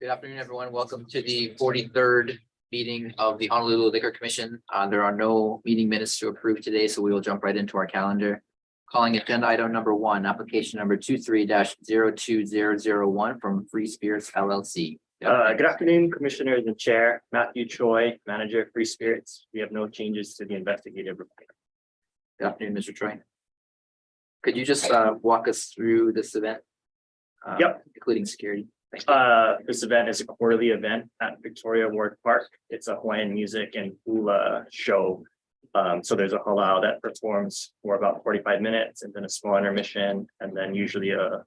Good afternoon, everyone. Welcome to the 43rd meeting of the Honolulu Liquor Commission. There are no meeting minutes to approve today, so we will jump right into our calendar. Calling agenda item number 1, application number 23-02001 from Free Spirits LLC. Good afternoon, Commissioners and Chair. Matthew Choi, Manager of Free Spirits. We have no changes to the investigative report. Good afternoon, Mr. Troy. Could you just walk us through this event? Yep. Including security. This event is a quarterly event at Victoria Ward Park. It's a Hawaiian music and hula show. So there's a halau that performs for about 45 minutes and then a small intermission, and then usually a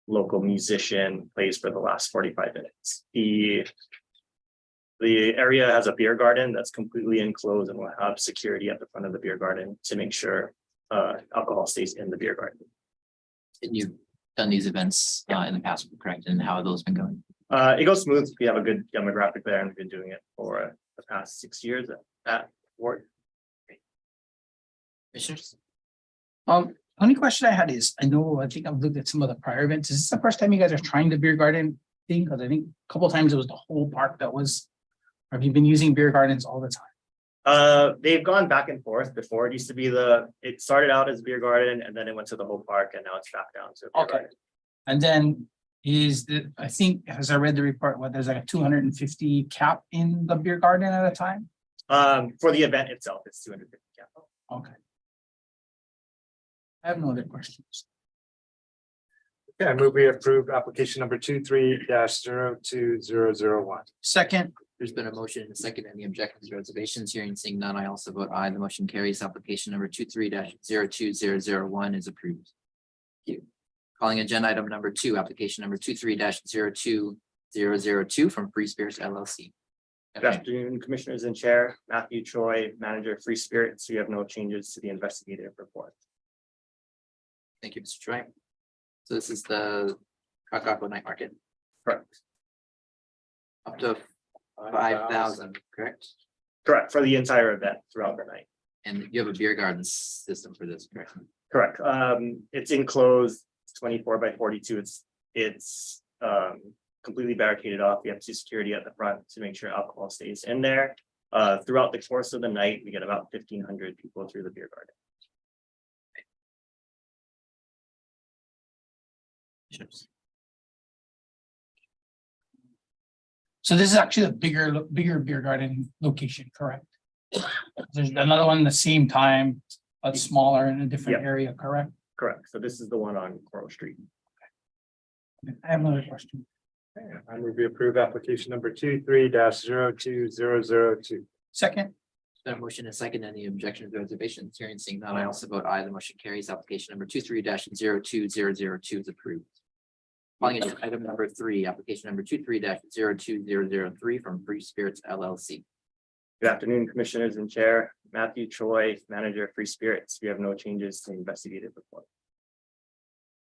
local musician plays for the last 45 minutes. The area has a beer garden that's completely enclosed and will have security at the front of the beer garden to make sure alcohol stays in the beer garden. And you've done these events in the past, correct? And how have those been going? It goes smooth. We have a good demographic there, and we've been doing it for the past 6 years at Ward. Commissioners? Only question I had is, I think I've looked at some of the prior events. Is this the first time you guys are trying the beer garden thing? Because I think a couple of times it was the whole park that was, or have you been using beer gardens all the time? They've gone back and forth before. It used to be it started out as a beer garden and then it went to the whole park, and now it's back down to a beer garden. And then I think, as I read the report, there's like a 250 cap in the beer garden at a time? For the event itself, it's 250 cap. Okay. I have no other questions. Okay, I move we approve application number 23-02001. Second. There's been a motion and a second. Any objections or reservations? Hearing and seeing none, I also vote aye. The motion carries. Application number 23-02001 is approved. Thank you. Calling agenda item number 2, application number 23-02002 from Free Spirits LLC. Good afternoon, Commissioners and Chair. Matthew Choi, Manager of Free Spirits. We have no changes to the investigative report. Thank you, Mr. Troy. So this is the Kakako Night Market. Correct. Up to 5,000, correct? Correct, for the entire event throughout the night. And you have a beer garden system for this, correct? Correct. It's enclosed. It's 24 by 42. It's completely barricaded off. We have 2 security at the front to make sure alcohol stays in there. Throughout the course of the night, we get about 1,500 people through the beer garden. So this is actually a bigger beer garden location, correct? There's another one at the same time, but smaller in a different area, correct? Correct. So this is the one on Coral Street. I have another question. I move we approve application number 23-02002. Second. There's been a motion and a second. Any objections or reservations? Hearing and seeing none, I also vote aye. The motion carries. Application number 23-02002 is approved. Calling agenda item number 3, application number 23-02003 from Free Spirits LLC. Good afternoon, Commissioners and Chair. Matthew Choi, Manager of Free Spirits. We have no changes to the investigative report.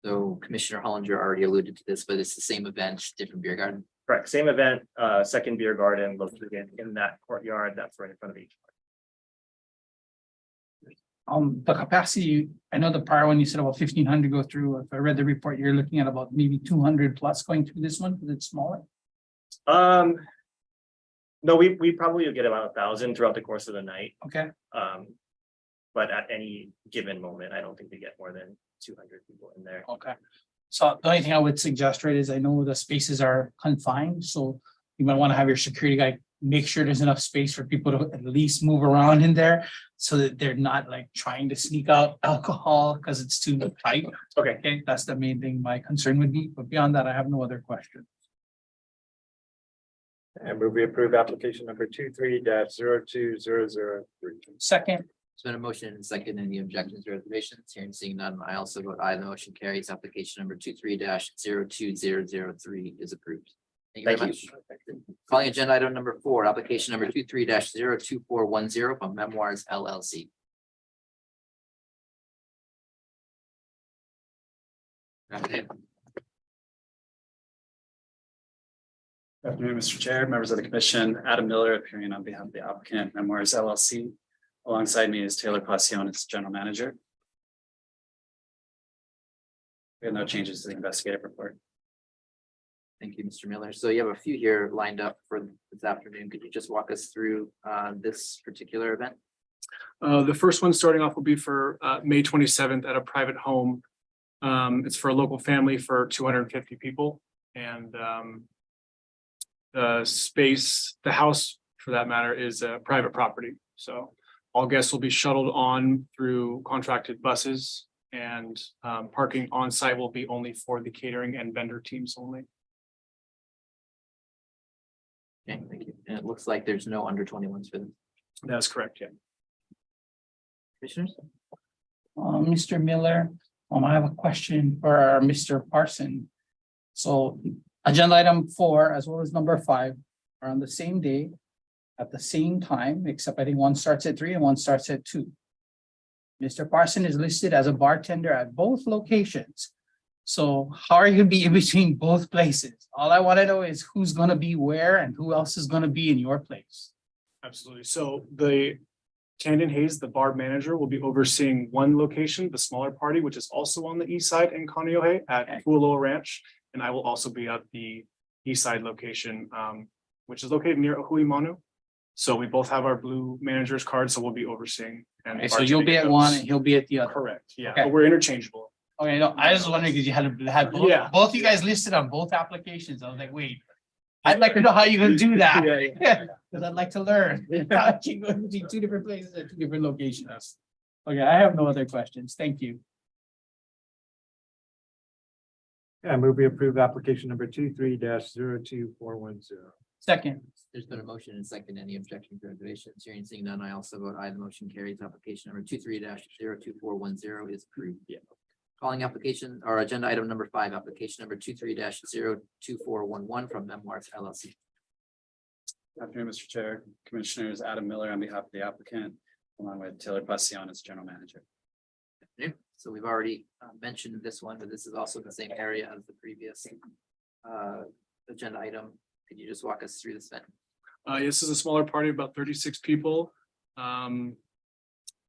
So Commissioner Hollinger already alluded to this, but it's the same event, different beer garden. Correct. Same event, second beer garden located in that courtyard that's right in front of each. The capacity, I know the prior one you said about 1,500 go through. If I read the report, you're looking at about maybe 200 plus going through this one because it's smaller. No, we probably will get about 1,000 throughout the course of the night. Okay. But at any given moment, I don't think we get more than 200 people in there. Okay. So the only thing I would suggest, right, is I know the spaces are confined, so you might want to have your security guy make sure there's enough space for people to at least move around in there so that they're not like trying to sneak out alcohol because it's too tight. Okay. Okay, that's the main thing my concern would be, but beyond that, I have no other questions. I move we approve application number 23-02003. Second. There's been a motion and a second. Any objections or reservations? Hearing and seeing none, I also vote aye. The motion carries. Application number 23-02003 is approved. Thank you very much. Calling agenda item number 4, application number 23-02410 from Memoirs LLC. Okay. Good afternoon, Mr. Chair, members of the commission. Adam Miller appearing on behalf of the applicant, Memoirs LLC. Alongside me is Taylor Pasion, its general manager. We have no changes to the investigative report. Thank you, Mr. Miller. So you have a few here lined up for this afternoon. Could you just walk us through this particular event? The first one starting off will be for May 27th at a private home. It's for a local family for 250 people. And the house for that matter is a private property. So all guests will be shuttled on through contracted buses, and parking on site will be only for the catering and vendor teams only. Okay, thank you. And it looks like there's no under 21s for them. That's correct, yeah. Commissioners? Mr. Miller, I have a question for Mr. Parson. So agenda item 4 as well as number 5 are on the same day at the same time, except I think one starts at 3 and one starts at 2. Mr. Parson is listed as a bartender at both locations. So how are you gonna be in between both places? All I want to know is who's gonna be where and who else is gonna be in your place. Absolutely. So the Camden Hayes, the bar manager, will be overseeing one location, the smaller party, which is also on the east side in Kaneohe at Kualoa Ranch. And I will also be at the east side location, which is located near Ohui Manu. So we both have our blue manager's card, so we'll be overseeing. And Okay, so you'll be at one and he'll be at the other. Correct, yeah, Okay. but we're interchangeable. Okay, no, I was wondering because you had both, Yeah. both you guys listed on both applications. I was like, wait. I'd like to know how you're gonna do that. Yeah. Cause I'd like to learn. I keep going between 2 different places at 2 different locations. Okay, I have no other questions. Thank you. Yeah, I move we approve application number 23-02410. Second, There's been a motion and second. Any objections or reservations? Hearing seeing none, I also vote aye. The motion carries. Application number 23-02410 is approved. Yeah. Calling application or agenda item number 5, application number 23-02411 from Memoirs LLC. Good afternoon, Mr. Chair, Commissioners, Adam Miller on behalf of the applicant, along with Taylor Pasion as General Manager. So we've already mentioned this one, but this is also the same area as the previous agenda item. Could you just walk us through this event? This is a smaller party, about 36 people.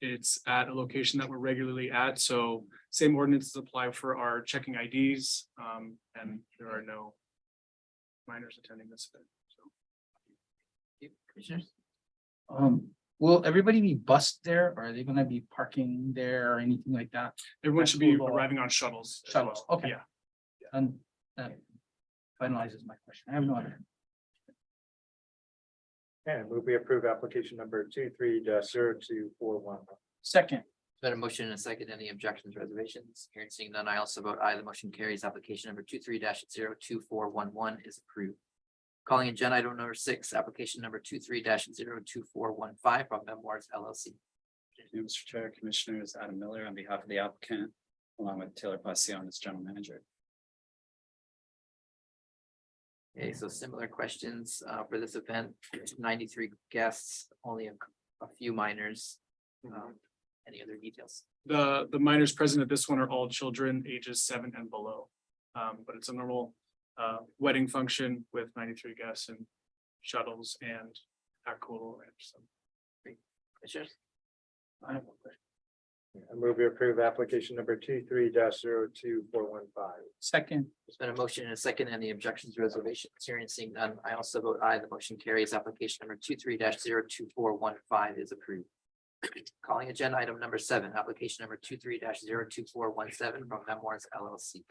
It's at a location that we're regularly at, so same ordinances apply for our checking IDs, and there are no minors attending this event. So Commissioners? will everybody be bused there or are they gonna be parking there or anything like that? everyone should be arriving on shuttles. as Shuttles, well. okay. Yeah. And that finalizes my question. I have no other. Yeah, I move we approve application number 23-02411. Second, Been a motion and a second. Any objections, reservations? Hearing seeing none, I also vote aye. The motion carries. Application number 23-02411 is approved. Calling agenda item number 6, application number 23-02415 from Memoirs LLC. Thank you, Mr. Chair, Commissioners, Adam Miller on behalf of the applicant, along with Taylor Pasion as General Manager. Okay, so similar questions for this event. 93 guests, only a few minors. Any other details? The minors present at this one are all children ages 7 and below. But it's a normal wedding function with 93 guests and shuttles and Kualoa Ranch. So Commissioners? I have one question. I move we approve application number 23-02415. Second, There's been a motion and a second. Any objections, reservations? Hearing seeing none, I also vote aye. The motion carries. Application number 23-02415 is approved. Calling agenda item number 7, application number 23-02417 from Memoirs LLC.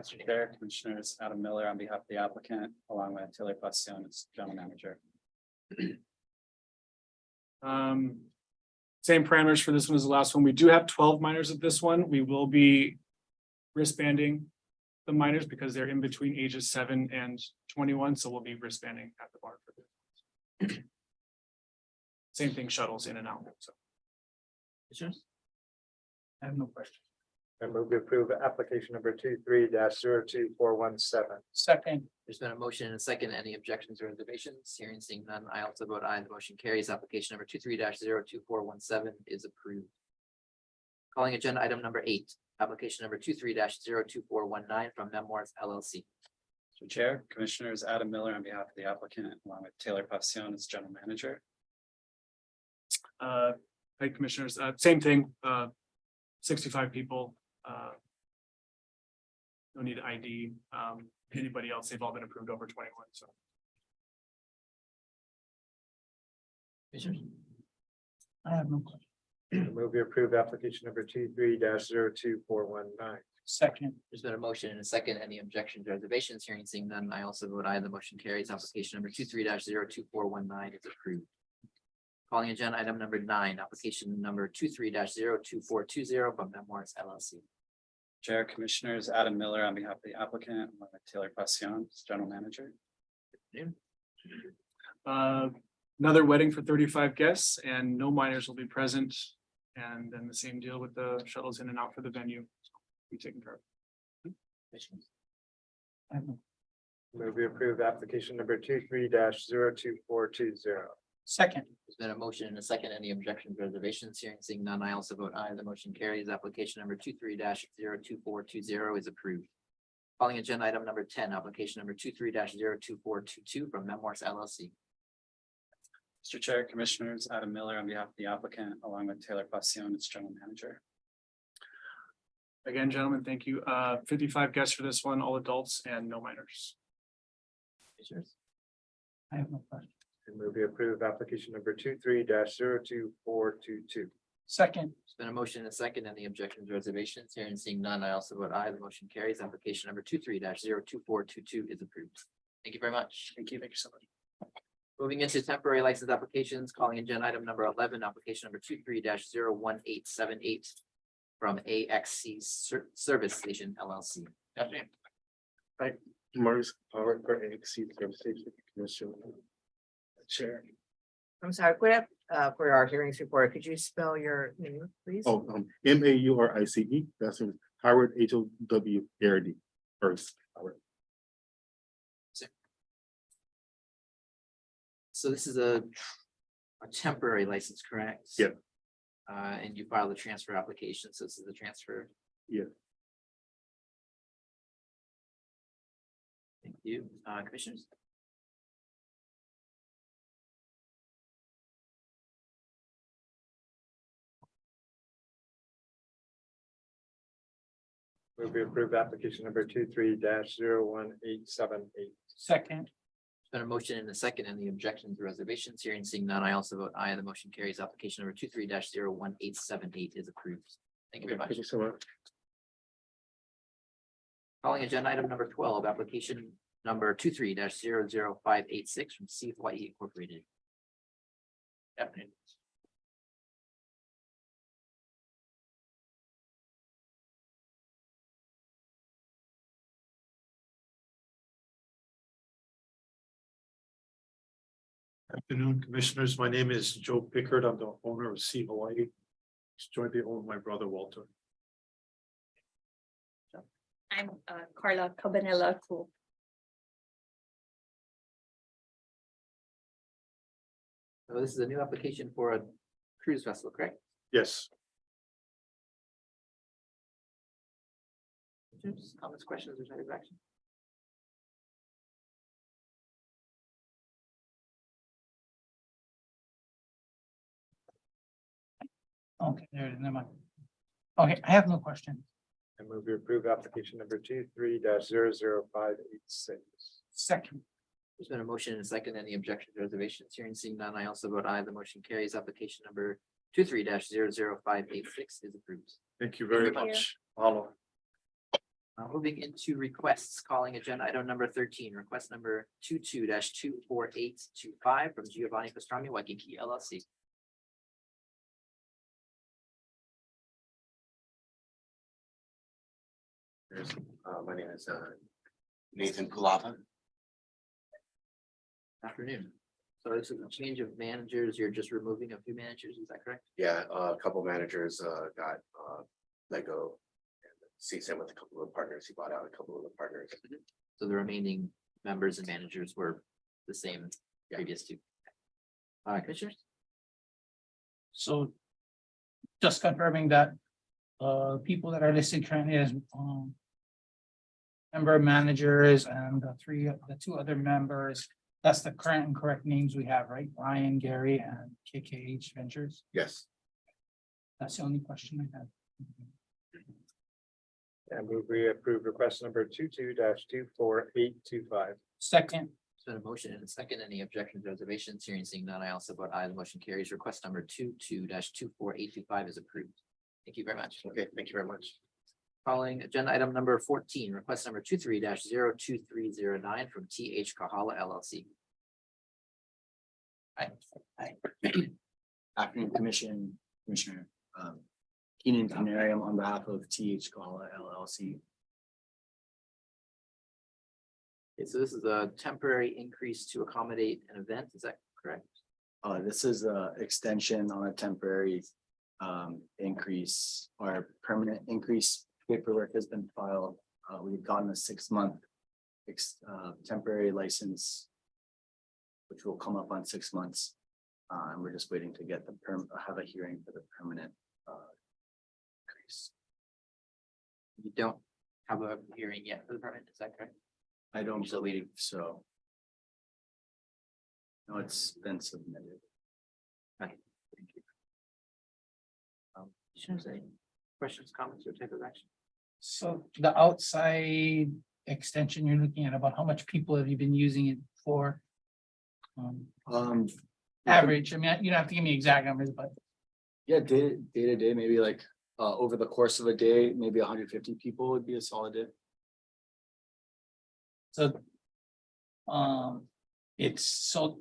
Mr. Chair, Commissioners, Adam Miller on behalf of the applicant, along with Taylor Pasion as General Manager. Same parameters for this one as the last one. We do have 12 minors at this one. We will be wristbanding the minors because they're in between ages 7 and 21, so we'll be wristbanding at the bar for this. Same thing, shuttles in and out. So Commissioners? I have no question. I move we approve application number 23-02417. Second, There's been a motion and a second. Any objections or reservations? Hearing seeing none, I also vote aye. The motion carries. Application number 23-02417 is approved. Calling agenda item number 8, application number 23-02419 from Memoirs LLC. Mr. Chair, Commissioners, Adam Miller on behalf of the applicant, along with Taylor Pasion as General Manager. hi, Commissioners, same thing, 65 people. no need ID. Anybody else, they've all been approved over 21, so. Commissioners? I have no question. I move we approve application number 23-02419. Second, There's been a motion and a second. Any objections or reservations? Hearing seeing none, I also vote aye. The motion carries. Application number 23-02419 is approved. Calling agenda item number 9, application number 23-02420 from Memoirs LLC. Chair, Commissioners, Adam Miller on behalf of the applicant, along with Taylor Passion, General Manager. Another wedding for 35 guests and no minors will be present. And then the same deal with the shuttles in and out for the venue. Be taken care of. Commissioners? I have no, Move we approve application number 23-02420. second, There's been a motion and a second. Any objections, reservations? Hearing seeing none, I also vote aye. The motion carries. Application number 23-02420 is approved. Calling agenda item number 10, application number 23-02422 from Memoirs LLC. Mr. Chair, Commissioners, Adam Miller on behalf of the applicant, along with Taylor Passion, its General Manager. Again, gentlemen, thank you. 55 guests for this one, all adults and no minors. Commissioners? I have no question. I move we approve application number 23-02422. Second, There's been a motion and a second. Any objections, reservations? Hearing seeing none, I also vote aye. The motion carries. Application number 23-02422 is approved. Thank you very much. Thank you so much. Moving into temporary license applications, calling agenda item number 11, application number 23-01878 from AXC Service Station LLC. Good afternoon. Morris Power for Exceed Service Station Commission. Chair. I'm sorry, could I, for our hearings report, could you spell your name, please? Oh, Maurice, that's in Howard HOW Garrity first. Howard. So this is a temporary license, correct? Yeah. And you filed a transfer application, so this is the transfer. Yeah. Thank you, commissioners. Move we approve application number 23-01878. second, There's been a motion and a second. Any objections or reservations? Hearing seeing none, I also vote aye. The motion carries. Application number 23-01878 is approved. Thank you very much. Thank you so much. Calling agenda item number 12, application number 23-00586 from C Hawaii Incorporated. Good afternoon. Afternoon, Commissioners. My name is Joe Pickard. I'm the owner of Sea Hawaii. It's jointly owned by my brother Walter. I'm Carla Cabanella too. So this is a new application for a cruise vessel, correct? Yes, Comments, questions, or satisfaction? okay, there, never mind. Okay, I have no question. I move we approve application number 23-00586. Second, There's been a motion and a second. Any objections, or reservations? Hearing seeing none, I also vote aye. The motion carries. Application number 23-00586 is approved. thank you very Thank you. much. Mahalo. Moving into requests, calling agenda item number 13, request number 22-24825 from Giovanni Pastrami Waikiki LLC. My name is Nathan Pulava. Afternoon. So this is a change of managers. You're just removing a few managers, is that correct? Yeah, a couple managers got let go. Same with a couple of partners. He bought out a couple of the partners. So the remaining members and managers were the same previous two. Commissioners? so just confirming that people that are listed currently as member managers and the two other members, that's the current and correct names we have, right? Ryan, Gary, and KKH Ventures. Yes, That's the only question I have. I move we approve request number 22-24825. Second, There's been a motion and a second. Any objections, reservations? Hearing seeing none, I also vote aye. The motion carries. Request number 22-24825 is approved. Thank you very much. Okay, thank you very much. Calling agenda item number 14, request number 23-02309 from TH Kahala LLC. Afternoon, Commissioner. Keenan Canarium on behalf of TH Koala LLC. Okay, so this is a temporary increase to accommodate an event. Is that correct? This is a extension on a temporary increase or permanent increase. Paperwork has been filed. We've gotten a 6-month temporary license, which will come up on 6 months. And we're just waiting to get have a hearing for the permanent increase. You don't have a hearing yet for the permit, is that correct? I don't believe so. No, it's been submitted. Thank you. Commissioners, any questions, comments, or type of action? so the outside extension, you're looking at about how much people have you been using it for? Average, I mean, you don't have to give me exact numbers, but Yeah, day to day, maybe like over the course of a day, maybe 150 people would be a solid day. so. It's so.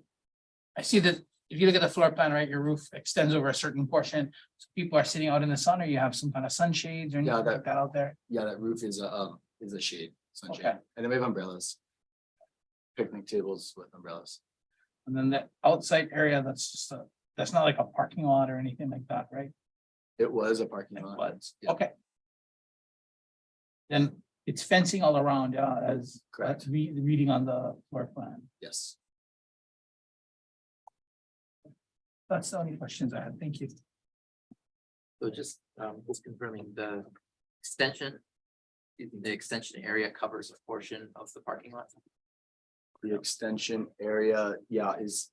I see that if you look at the floor plan, right, your roof extends over a certain portion. So people are sitting out in the sun, or you have some kind of sunshades or anything like that out there. Yeah, that roof is a shade, sunshade, Okay. and then we have umbrellas. Picnic tables with umbrellas. And then the outside area, that's just that's not like a parking lot or anything like that, right? It was a parking It lot. was, Yeah. okay. Then it's fencing all around, yeah, as Correct. that's reading on the floor plan. Yes. That's the only questions I had. Thank you. So just confirming the extension. The extension area covers a portion of the parking lot. The extension area, yeah, is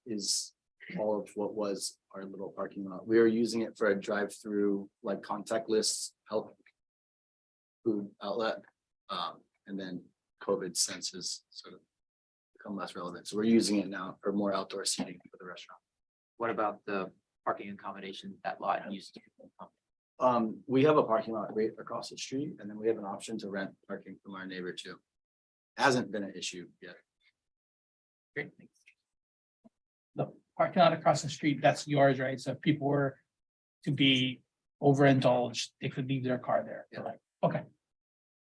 all of what was our little parking lot. We are using it for a drive-through, like contactless health food outlet. And then COVID senses sort of become less relevant. So we're using it now for more outdoor seating for the restaurant. What about the parking accommodation that lot used? We have a parking lot right across the street, and then we have an option to rent parking from our neighbor too. Hasn't been an issue yet. Great, thanks. The parking lot across the street, that's yours, right? So if people were to be overindulged, they could leave their car there. Yeah. Right? Okay.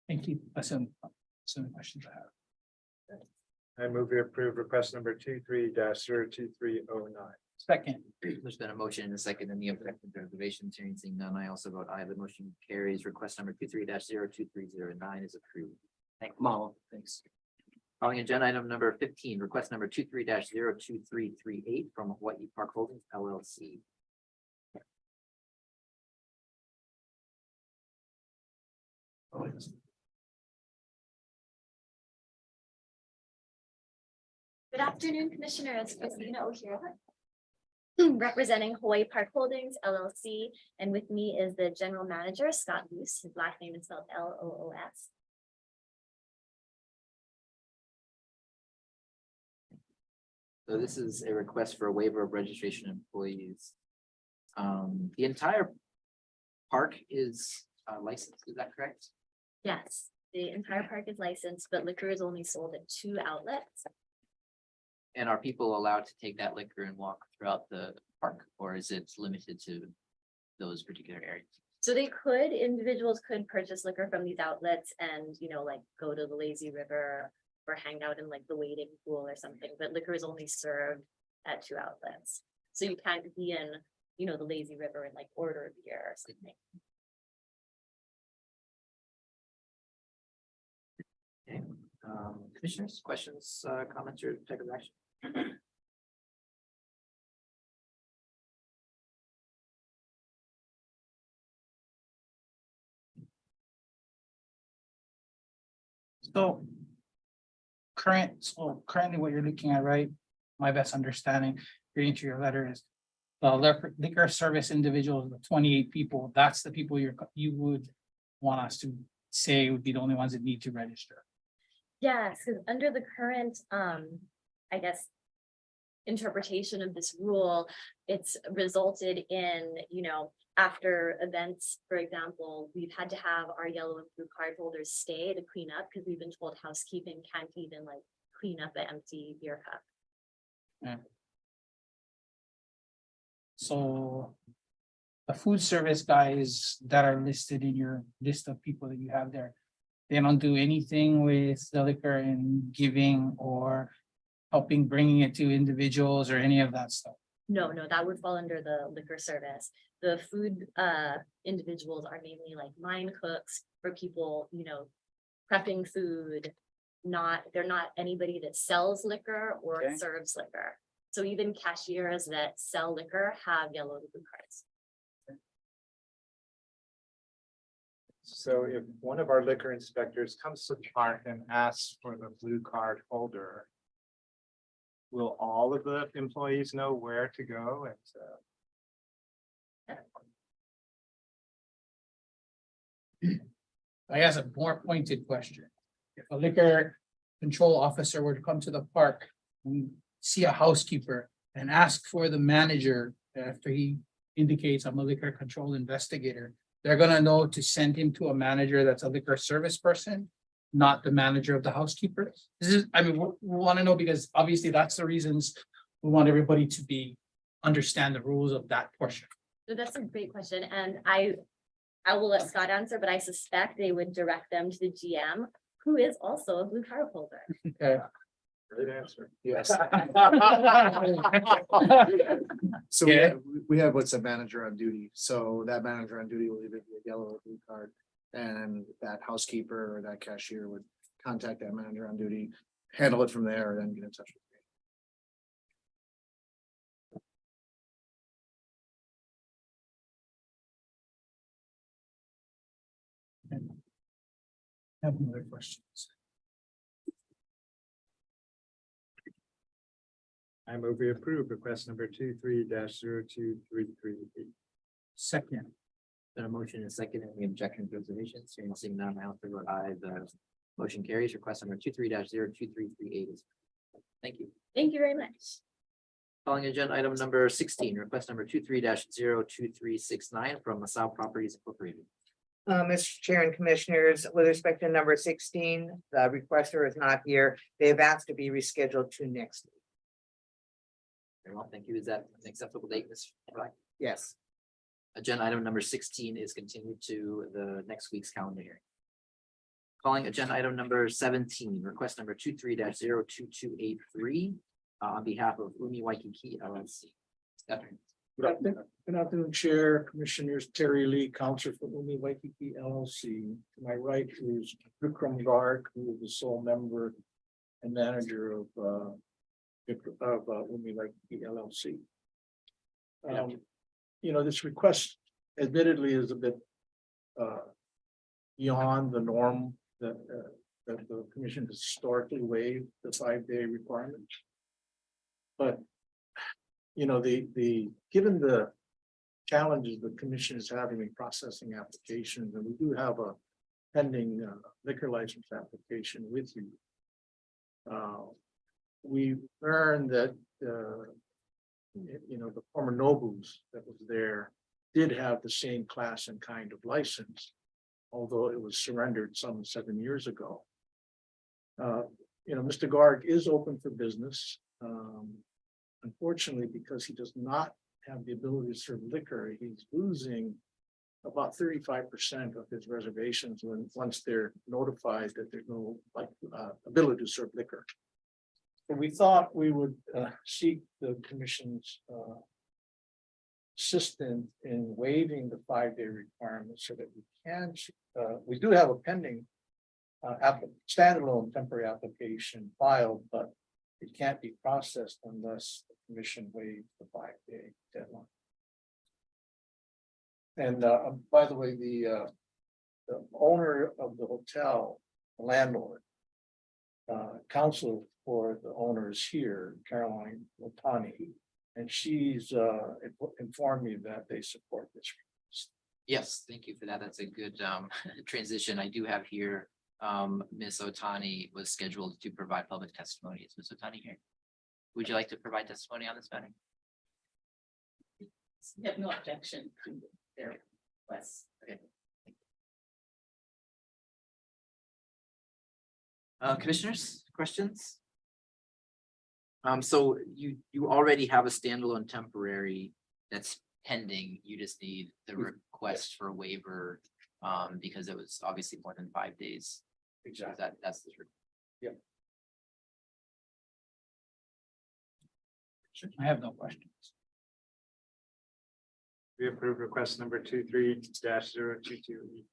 Thank you. That's some questions I have. I move we approve request number 23-02309. Second, There's been a motion and a second. Any objections or reservations? Hearing seeing none, I also vote aye. The motion carries. Request number 23-02309 is approved. Thank you. Mahalo, thanks. Calling agenda item number 15, request number 23-02338 from Hawaii Park Holdings LLC. Good afternoon, Commissioners. Christina O'Hara, representing Hawaii Park Holdings LLC, and with me is the General Manager, Scott Luce. His last name is spelled Loos. So this is a request for a waiver of registration employees. The entire park is licensed, is that correct? Yes, the entire park is licensed, but liquor is only sold at 2 outlets. And are people allowed to take that liquor and walk throughout the park, or is it limited to those particular areas? So individuals could purchase liquor from these outlets and, like go to the lazy river or hang out in like the wading pool or something, but liquor is only served at 2 outlets. So you can't be in, the lazy river and like order a beer or something. Okay, commissioners, questions, comments, or type of action? so currently what you're looking at, right? My best understanding, reading to your letter is the liquor service individuals, the 28 people, that's the people you would want us to say would be the only ones that need to register. Yes, because under the current, I guess, interpretation of this rule, it's resulted in, after events, for example, we've had to have our yellow and blue card holders stay to clean up because we've been told housekeeping can't even like clean up an empty beer cup. So the food service guys that are listed in your list of people that you have there, they don't do anything with the liquor and giving or helping bringing it to individuals or any of that stuff. No, that would fall under the liquor service. The food individuals are mainly like line cooks for people, prepping food. They're not anybody that sells liquor or Okay. serves liquor. So even cashiers that sell liquor have yellow and blue cards. So if one of our liquor inspectors comes to the park and asks for the blue card holder, will all of the employees know where to go? And I guess a more pointed question. If a liquor control officer were to come to the park and see a housekeeper and ask for the manager after he indicates I'm a liquor control investigator, they're gonna know to send him to a manager that's a liquor service person, not the manager of the housekeeper. This is, we want to know because obviously that's the reasons we want everybody to understand the rules of that portion. So that's a great question, and I will let Scott answer, but I suspect they would direct them to the GM, who is also a blue card holder. Okay. great answer. Yes. So Yeah. we have what's a manager on duty, so that manager on duty will either be a yellow or blue card. And that housekeeper or that cashier would contact that manager on duty, handle it from there, and then get in touch with me. Have no other questions. I move we approve request number 23-0233. Second, Then a motion and a second, any objections, reservations, hearing and seeing none, I also vote aye, the motion carries. Request number 23-02338 is. Thank you. Thank you very much. Calling agenda item number 16, request number 23-02369 from Masao Properties Incorporated. Mr. Chair and Commissioners, with respect to number 16, the requester is not here. They have asked to be rescheduled to next week. Very well, thank you. Is that an acceptable date, Ms. Black? Yes. Agenda item number 16 is continued to the next week's calendar hearing. Calling agenda item number 17, request number 23-02283 on behalf of Umi Waikiki LLC. Stephanie. Good afternoon, Chair, Commissioners, Terry Lee, Counselor for Umi Waikiki LLC. To my right is Vikram Garg, who is the sole member and manager of Umi Waikiki LLC. This request admittedly is a bit beyond the norm that the commission has historically waived the 5-day requirement. But given the challenges the commission is having in processing applications, and we do have a pending liquor license application with you. We learned that the former Nobu's that was there did have the same class and kind of license, although it was surrendered some 7 years ago. Mr. Garg is open for business. Unfortunately, because he does not have the ability to serve liquor, he's losing about 35% of his reservations once they're notified that there's no ability to serve liquor. So we thought we would seek the commission's assistance in waiving the 5-day requirement so that we do have a pending standalone temporary application filed, but it can't be processed unless the commission waives the 5-day deadline. And by the way, the owner of the hotel, the landlord, counsel for the owners here, Caroline Latani, and she's informed me that they support this request. Yes, thank you for that. That's a good transition. I do have here, Ms. Otani was scheduled to provide public testimony. Is Ms. Otani here? Would you like to provide testimony on this matter? Have no objection to their request. Okay. Commissioners, questions? So you already have a standalone temporary that's pending. You just need the request for a waiver, because it was obviously more than 5 days. Exactly. That's the truth. I have no questions. We approve request number 23-022E3.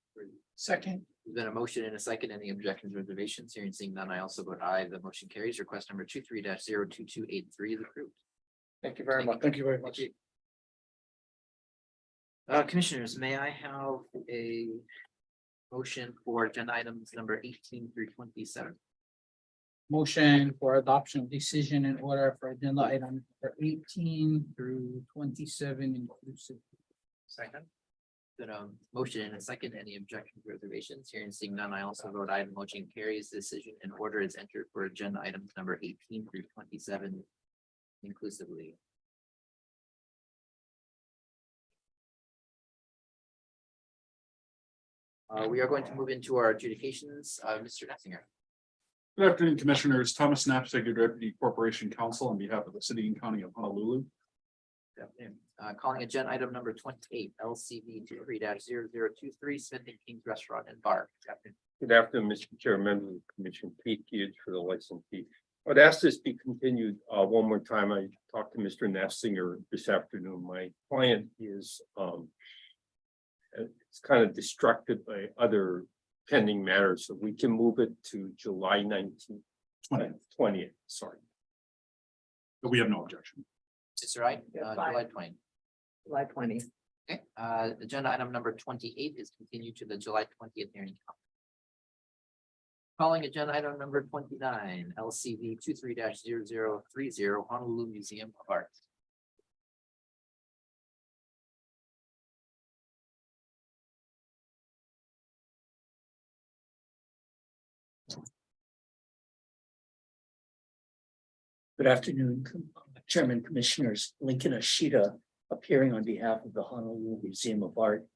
Second, There's been a motion and a second. Any objections or reservations? Hearing seeing none, I also vote aye. The motion carries. Request number 23-02283 is approved. Thank you very much. Thank you very much. Commissioners, may I have a motion for agenda items number 18 through 27? motion for adoption of decision and order for agenda item for 18 through 27 inclusive. Second. Then motion and a second. Any objections, reservations? Hearing seeing none, I also vote aye. The motion carries. Decision and order is entered for agenda items number 18 through 27 inclusively. We are going to move into our adjudications. Mr. Nessinger. Good afternoon, Commissioners. Thomas Knapsack, your Deputy Corporation Counsel on behalf of the City and County of Honolulu. Calling agenda item number 28, LCV 23-0023, Smith and King's Restaurant and Bar. Good afternoon, Mr. Chair, members of the commission, Pete Hughes for the licensee. I'd ask this be continued one more time. I talked to Mr. Nafsinger this afternoon. My client is it's kind of distracted by other pending matters, so we can move it to July 19th, 20th, sorry. But we have no objection. It's right, fine. July 20. July 20. Okay, agenda item number 28 is continued to the July 20th hearing. Calling agenda item number 29, LCV 23-0030, Honolulu Museum of Art. Good afternoon, Chairman, Commissioners. Lincoln Ashita appearing on behalf of the Honolulu Museum of Art.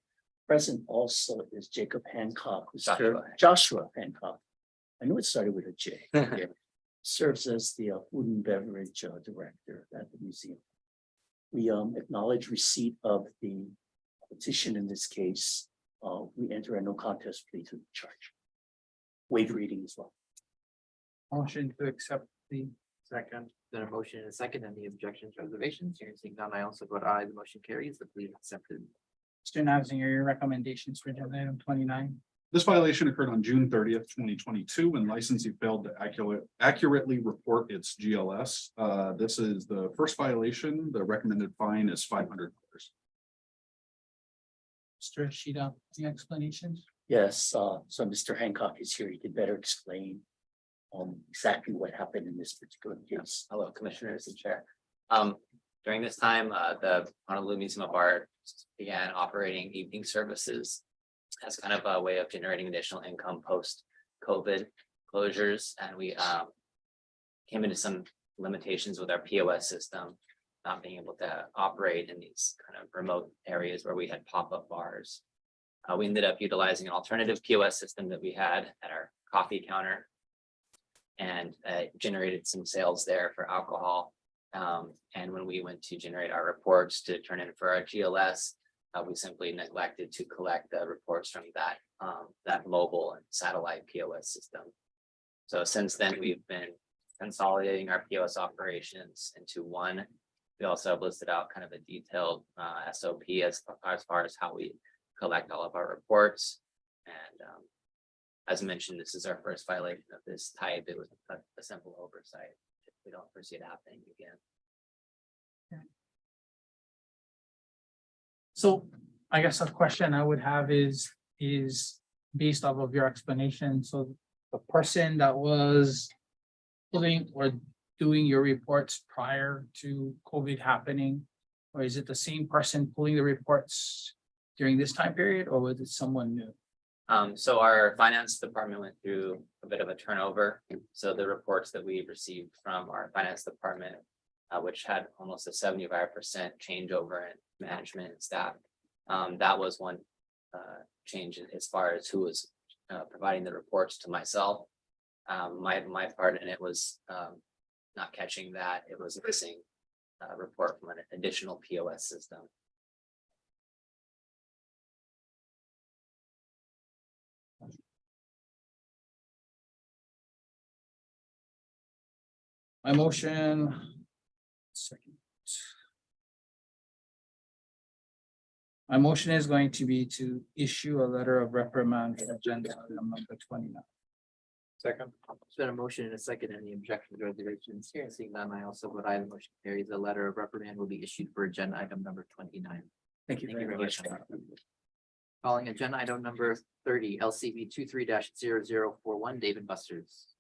Present also is Jacob Hancock, who Joshua Hancock. I know it started with a J. Serves as the food and beverage director at the museum. We acknowledge receipt of the petition in this case. We enter a no contest plea to the charge. Waive reading as well. Motion to accept the Second. Then a motion and a second. Any objections, reservations? Hearing seeing none, I also vote aye. The motion carries. The plea is accepted. Mr. Nabzinger, your recommendations for agenda item 29. This violation occurred on June 30th, 2022, when licensee failed to accurately report its GLS. This is the first violation. The recommended fine is $500. Mr. Ashita, any explanations? Yes, so Mr. Hancock is here. He could better explain exactly what happened in this particular case. Hello, Commissioners and Chair. During this time, the Honolulu Museum of Art began operating evening services as kind of a way of generating additional income post-COVID closures. And we came into some limitations with our POS system, not being able to operate in these kind of remote areas where we had pop-up bars. We ended up utilizing an alternative POS system that we had at our coffee counter and generated some sales there for alcohol. And when we went to generate our reports to turn in for our GLS, we simply neglected to collect the reports from that mobile and satellite POS system. So since then, we've been consolidating our POS operations into one. We also have listed out kind of a detailed SOP as far as how we collect all of our reports. And as mentioned, this is our first violation of this type. It was a simple oversight. We don't foresee it happening again. So I guess a question I would have is based off of your explanation. So the person that was pulling or doing your reports prior to COVID happening, or is it the same person pulling the reports during this time period, or was it someone new? So our finance department went through a bit of a turnover. So the reports that we received from our finance department, which had almost a 75% changeover in management and staff. That was one change as far as who was providing the reports to myself. My part in it was not catching that it was missing a report from an additional POS system. My motion. Second. My motion is going to be to issue a letter of reprimand for agenda item number 29. Second. There's been a motion and a second. Any objections or reservations? Here, seeing none, I also vote aye. The motion carries. A letter of reprimand will be issued for agenda item number 29. Thank you very much. Calling agenda item number 30, LCB 23-0041, David Busters.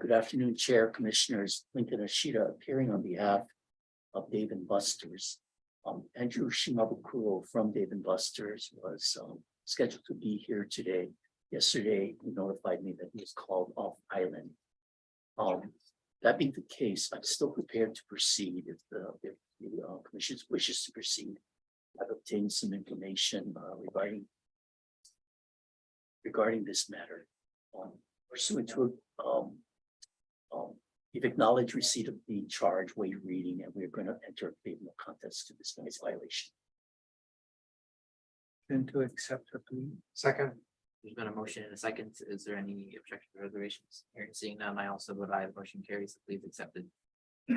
Good afternoon, Chair, Commissioners. Lincoln Ashita appearing on behalf of Dave and Buster's. Andrew Shimabukuro from Dave and Buster's was scheduled to be here today. Yesterday, he notified me that he was called off island. That being the case, I'm still prepared to proceed if the Commission wishes to proceed. I've obtained some information regarding this matter. Pursuant to you've acknowledged receipt of the charge, waive reading, and we're going to enter a favorable contest to this noise violation. Then to accept the plea. Second. There's been a motion and a second. Is there any objections or reservations? Hearing seeing none, I also vote aye. The motion carries. The plea is accepted.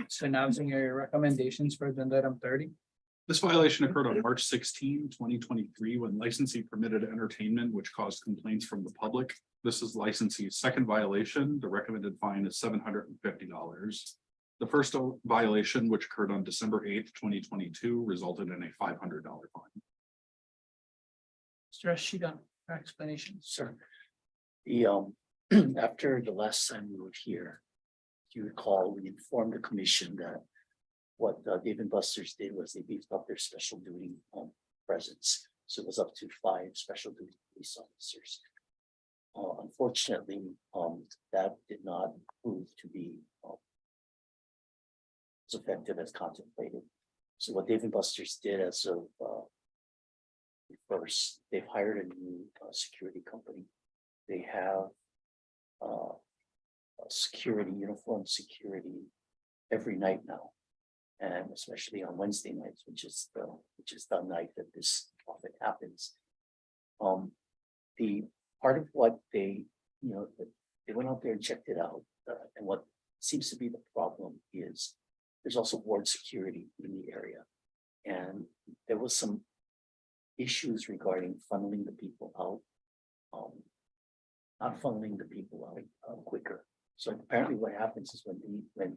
So announcing your recommendations for agenda item 30. This violation occurred on March 16, 2023, when licensee permitted entertainment which caused complaints from the public. This is licensee's second violation. The recommended fine is $750. The first violation, which occurred on December 8th, 2022, resulted in a $500 fine. Mr. Ashida, explanation. Sir, the after the last time we were here, if you recall, we informed the commission that what Dave and Buster's did was they beefed up their special duty presence. So it was up to 5 special duty police officers. Unfortunately, that did not prove to be as effective as contemplated. So what Dave and Buster's did as of first, they've hired a new security company. They have security, uniform security every night now. And especially on Wednesday nights, which is the night that this often happens. The part of what they went out there and checked it out, and what seems to be the problem is there's also ward security in the area, and there was some issues regarding funneling the people out, not funneling the people out quicker. So apparently, what happens is when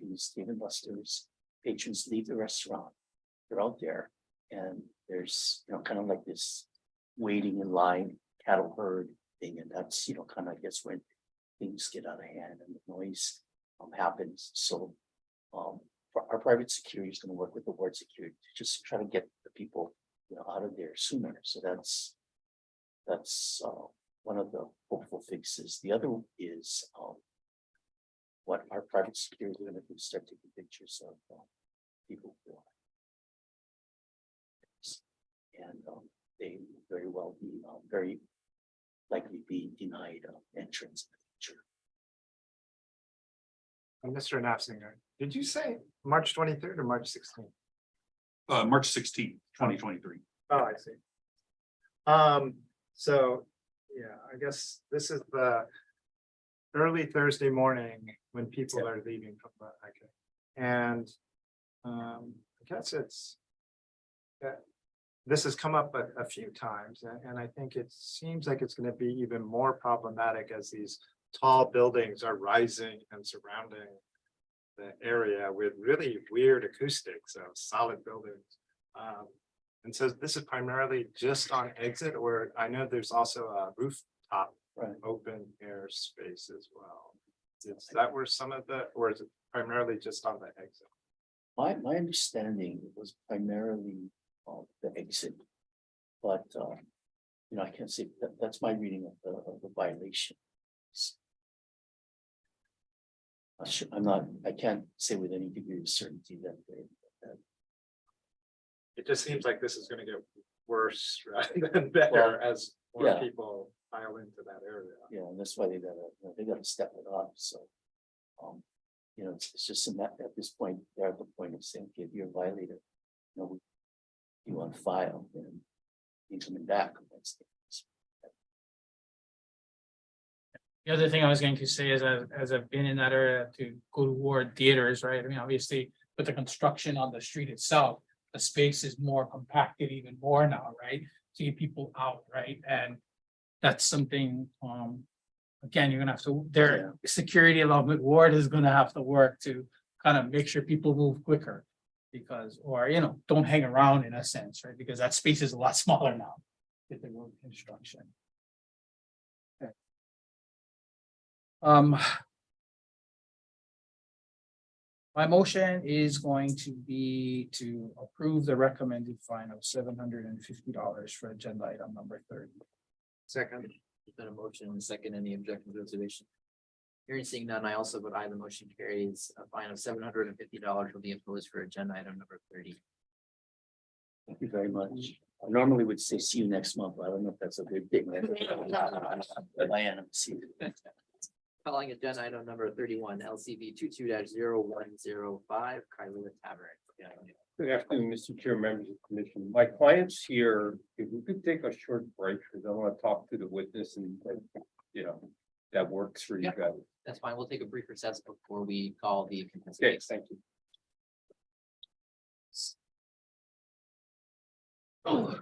these Dave and Buster's patrons leave the restaurant, they're out there, and there's kind of like this waiting in line cattle herd thing, and that's kind of I guess when things get out of hand and the noise happens. So our private security is going to work with the ward security to just try to get the people out of there sooner. So that's one of the hopeful fixes. The other is what our private security is going to do is start taking pictures of people who are, and they very well be very likely be denied entrance in the future. Mr. Knapsinger, did you say March 23rd or March 16th? March 16, 2023. Oh, I see. So, yeah, I guess this is the early Thursday morning when people are leaving from the, okay. And I guess it's that this has come up a few times, and I think it seems like it's going to be even more problematic as these tall buildings are rising and surrounding the area with really weird acoustics of solid buildings. And so this is primarily just on exit, or I know there's also a rooftop open air space as well. Is that where some of the, or is it primarily just on the exit? My understanding was primarily the exit, but You know, I can't say that, that's my reading of the violation. I can't say with any degree of certainty that It just seems like this is gonna get worse rather than better as more yeah. people file into that area. yeah, and that's why they gotta step it up, so. You know, it's just in that, at this point, they're at the point of saying, okay, if you're a violator, you know, you on file, then you coming back. The other thing I was going to say is, as I've been in that area to go toward theaters, right? I mean, obviously, with the construction on the street itself, the space is more compacted even more now, right? To get people out, right? And that's something, again, you're gonna have to, their security along with ward is gonna have to work to kind of make sure people move quicker. Because, or, you know, don't hang around in a sense, right? Because that space is a lot smaller now with the road construction. Okay. My motion is going to be to approve the recommended fine of $750 for agenda item number 30. Second. There's been a motion and a second. Any objections or observation? Hearing seeing none, I also vote aye. The motion carries. A fine of $750 will be imposed for agenda item number 30. Thank you very much. I normally would say see you next month, but I don't know if that's a good thing. But I am, see you. Calling agenda item number 31, LCV 22-0105, Kailua Tavern. Yeah. Good afternoon, Mr. Chair, members of the commission. My client's here. If we could take a short break, because I want to talk to the witness and, you know, that works for you guys. That's fine. We'll take a brief recess before we call the contested Okay, case. thank you. Oh.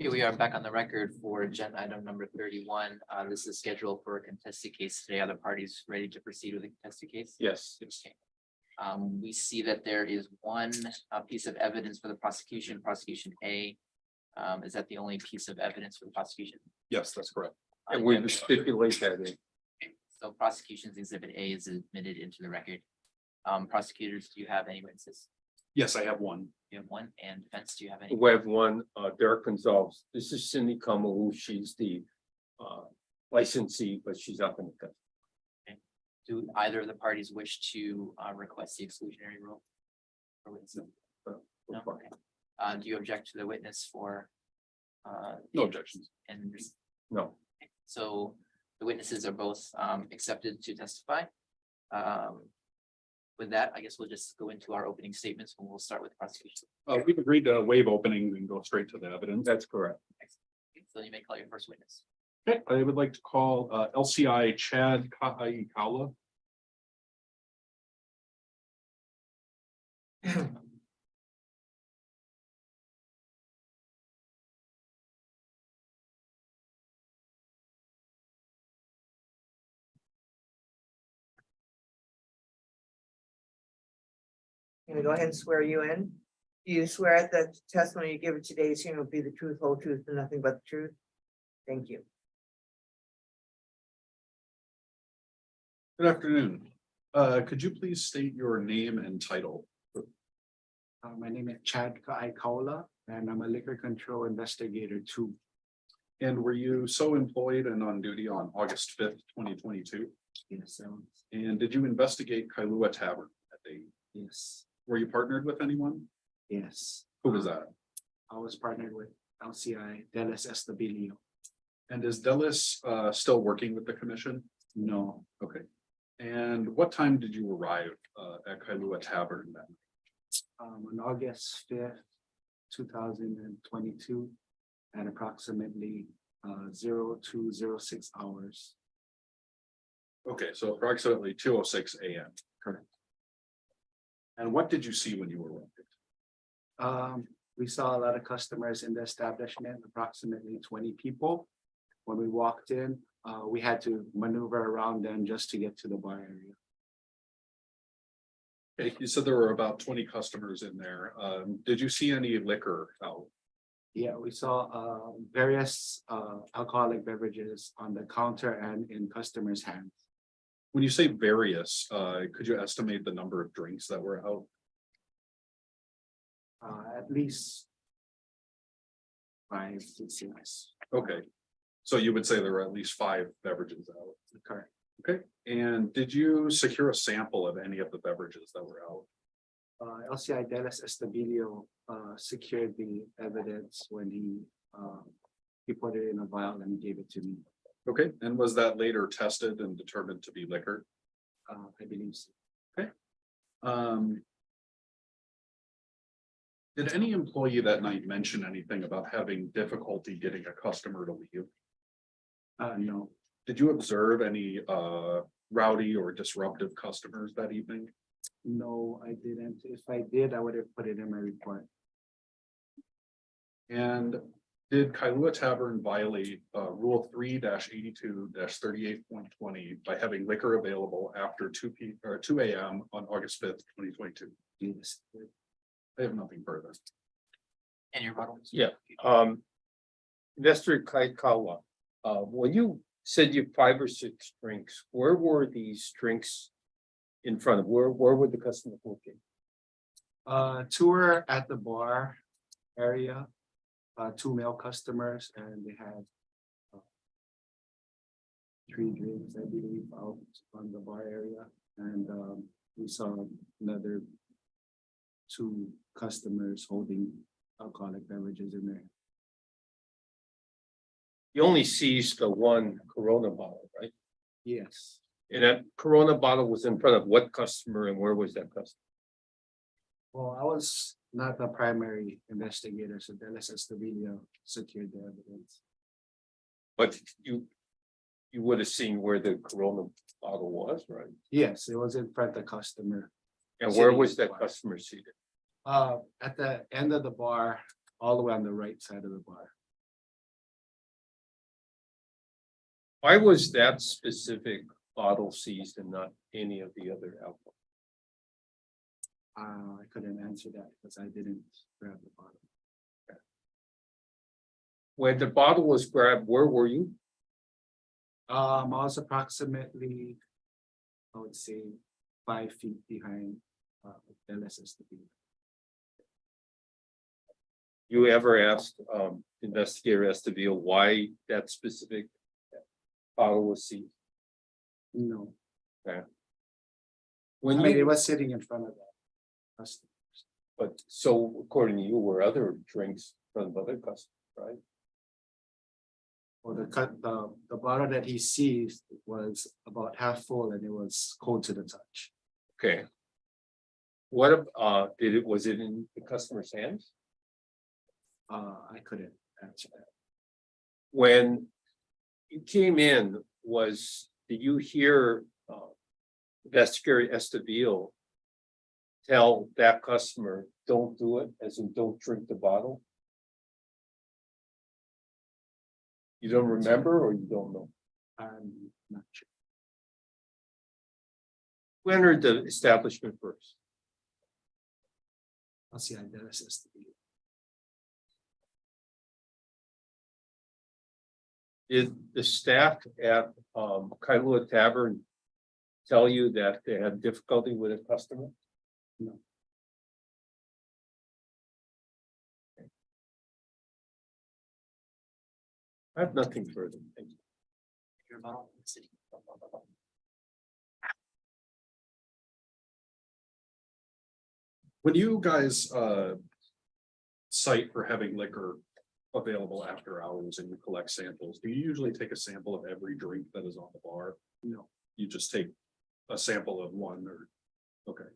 Here we are back on the record for agenda item number 31. This is scheduled for a contested case today. Are the parties ready to proceed with the contested case? Yes. Okay. We see that there is one piece of evidence for the prosecution, prosecution A. Is that the only piece of evidence for the prosecution? Yes, that's correct. And we stipulate that in. So prosecution's exhibit A is admitted into the record. Prosecutors, do you have any witnesses? Yes, I have one. You have one, and defense, do you have any? We have one, Derek Gonzalez. This is Cindy Kamalu. She's the licensee, but she's not gonna come. Do either of the parties wish to request the exclusionary rule? Or witness? No? Okay. Do you object to the witness for? No objections. And No. so the witnesses are both accepted to testify. With that, I guess we'll just go into our opening statements and we'll start with prosecution. We've agreed to waive openings and go straight to the evidence. That's correct. So you may call your first witness. Okay, I would like to call LCI Chad Kaula. Gonna go ahead and swear you in. Do you swear that the testimony you give at today's hearing will be the truth, whole truth, and nothing but the truth? Thank you. Good afternoon. Could you please state your name and title? My name is Chad Kaula, and I'm a liquor control investigator too. And were you so employed and on duty on August 5th, 2022? Yes, And did you investigate Kailua Tavern that day? yes, Were you partnered with anyone? yes. Who was that? I was partnered with LCI Dallas Estabilio. And is Dellis still working with the commission? No, Okay. And what time did you arrive at Kailua Tavern then? on August 5th, 2022, at approximately 0206 hours. Okay, so approximately 2:06 a.m. Correct. And what did you see when you arrived? We saw a lot of customers in the establishment, approximately 20 people. When we walked in, we had to maneuver around them just to get to the bar area. Okay, you said there were about 20 customers in there. Did you see any liquor out? Yeah, we saw various alcoholic beverages on the counter and in customers' hands. When you say various, could you estimate the number of drinks that were out? At least 5 to 6. Okay, so you would say there were at least 5 beverages out. Correct. Okay, and did you secure a sample of any of the beverages that were out? LCI Dallas Estabilio secured the evidence when he put it in a vial and gave it to me. Okay, and was that later tested and determined to be liquor? I believe so. Did any employee that night mention anything about having difficulty getting a customer to leave? No, Did you observe any rowdy or disruptive customers that evening? no, I didn't. If I did, I would have put it in my report. And did Kailua Tavern violate Rule 3-82-38.20 by having liquor available after 2 a.m. on August 5th, 2022? Yes. I have nothing further. And your rebuttal? Yeah. Investor Kaikawa, when you said you 5 or 6 drinks, where were these drinks in front of? Where would the customer looking? 2 were at the bar area, 2 male customers, and they had 3 drinks, I believe, out on the bar area. And we saw another 2 customers holding alcoholic beverages in there. You only seized the 1 Corona bottle, right? Yes. And that Corona bottle was in front of what customer and where was that customer? Well, I was not the primary investigator, so Dallas Estabilio secured the evidence. But you would have seen where the Corona bottle was, right? Yes, it was in front of the customer. And where Sitting was at the that bar. customer seated? At the end of the bar, all the way on the right side of the bar. Why was that specific bottle seized and not any of the other alcohol? I couldn't answer that because I didn't grab the bottle. When the bottle was grabbed, where were you? I was approximately, I would say, 5 feet behind LSSW. You ever asked investigator Esteville why that specific bottle was seized? No, When I mean, it you, was sitting in front of us. but so according to you, were other drinks from other customers, right? Or the bottle that he seized was about half full and it was cold to the touch. Okay. What was it in the customer's hands? I couldn't answer that. When you came in, did you hear investigator Esteville tell that customer, don't do it, as in don't drink the bottle? You don't remember or you don't know? I'm not sure. Who entered the establishment first? I'll see how that is. Did the staff at Kailua Tavern tell you that they had difficulty with a customer? No. I have nothing further. Thank you. Your model in the city. When you guys cite for having liquor available after hours and you collect samples, do you usually take a sample of every drink that is on the bar? No. You just take a sample of one or, okay.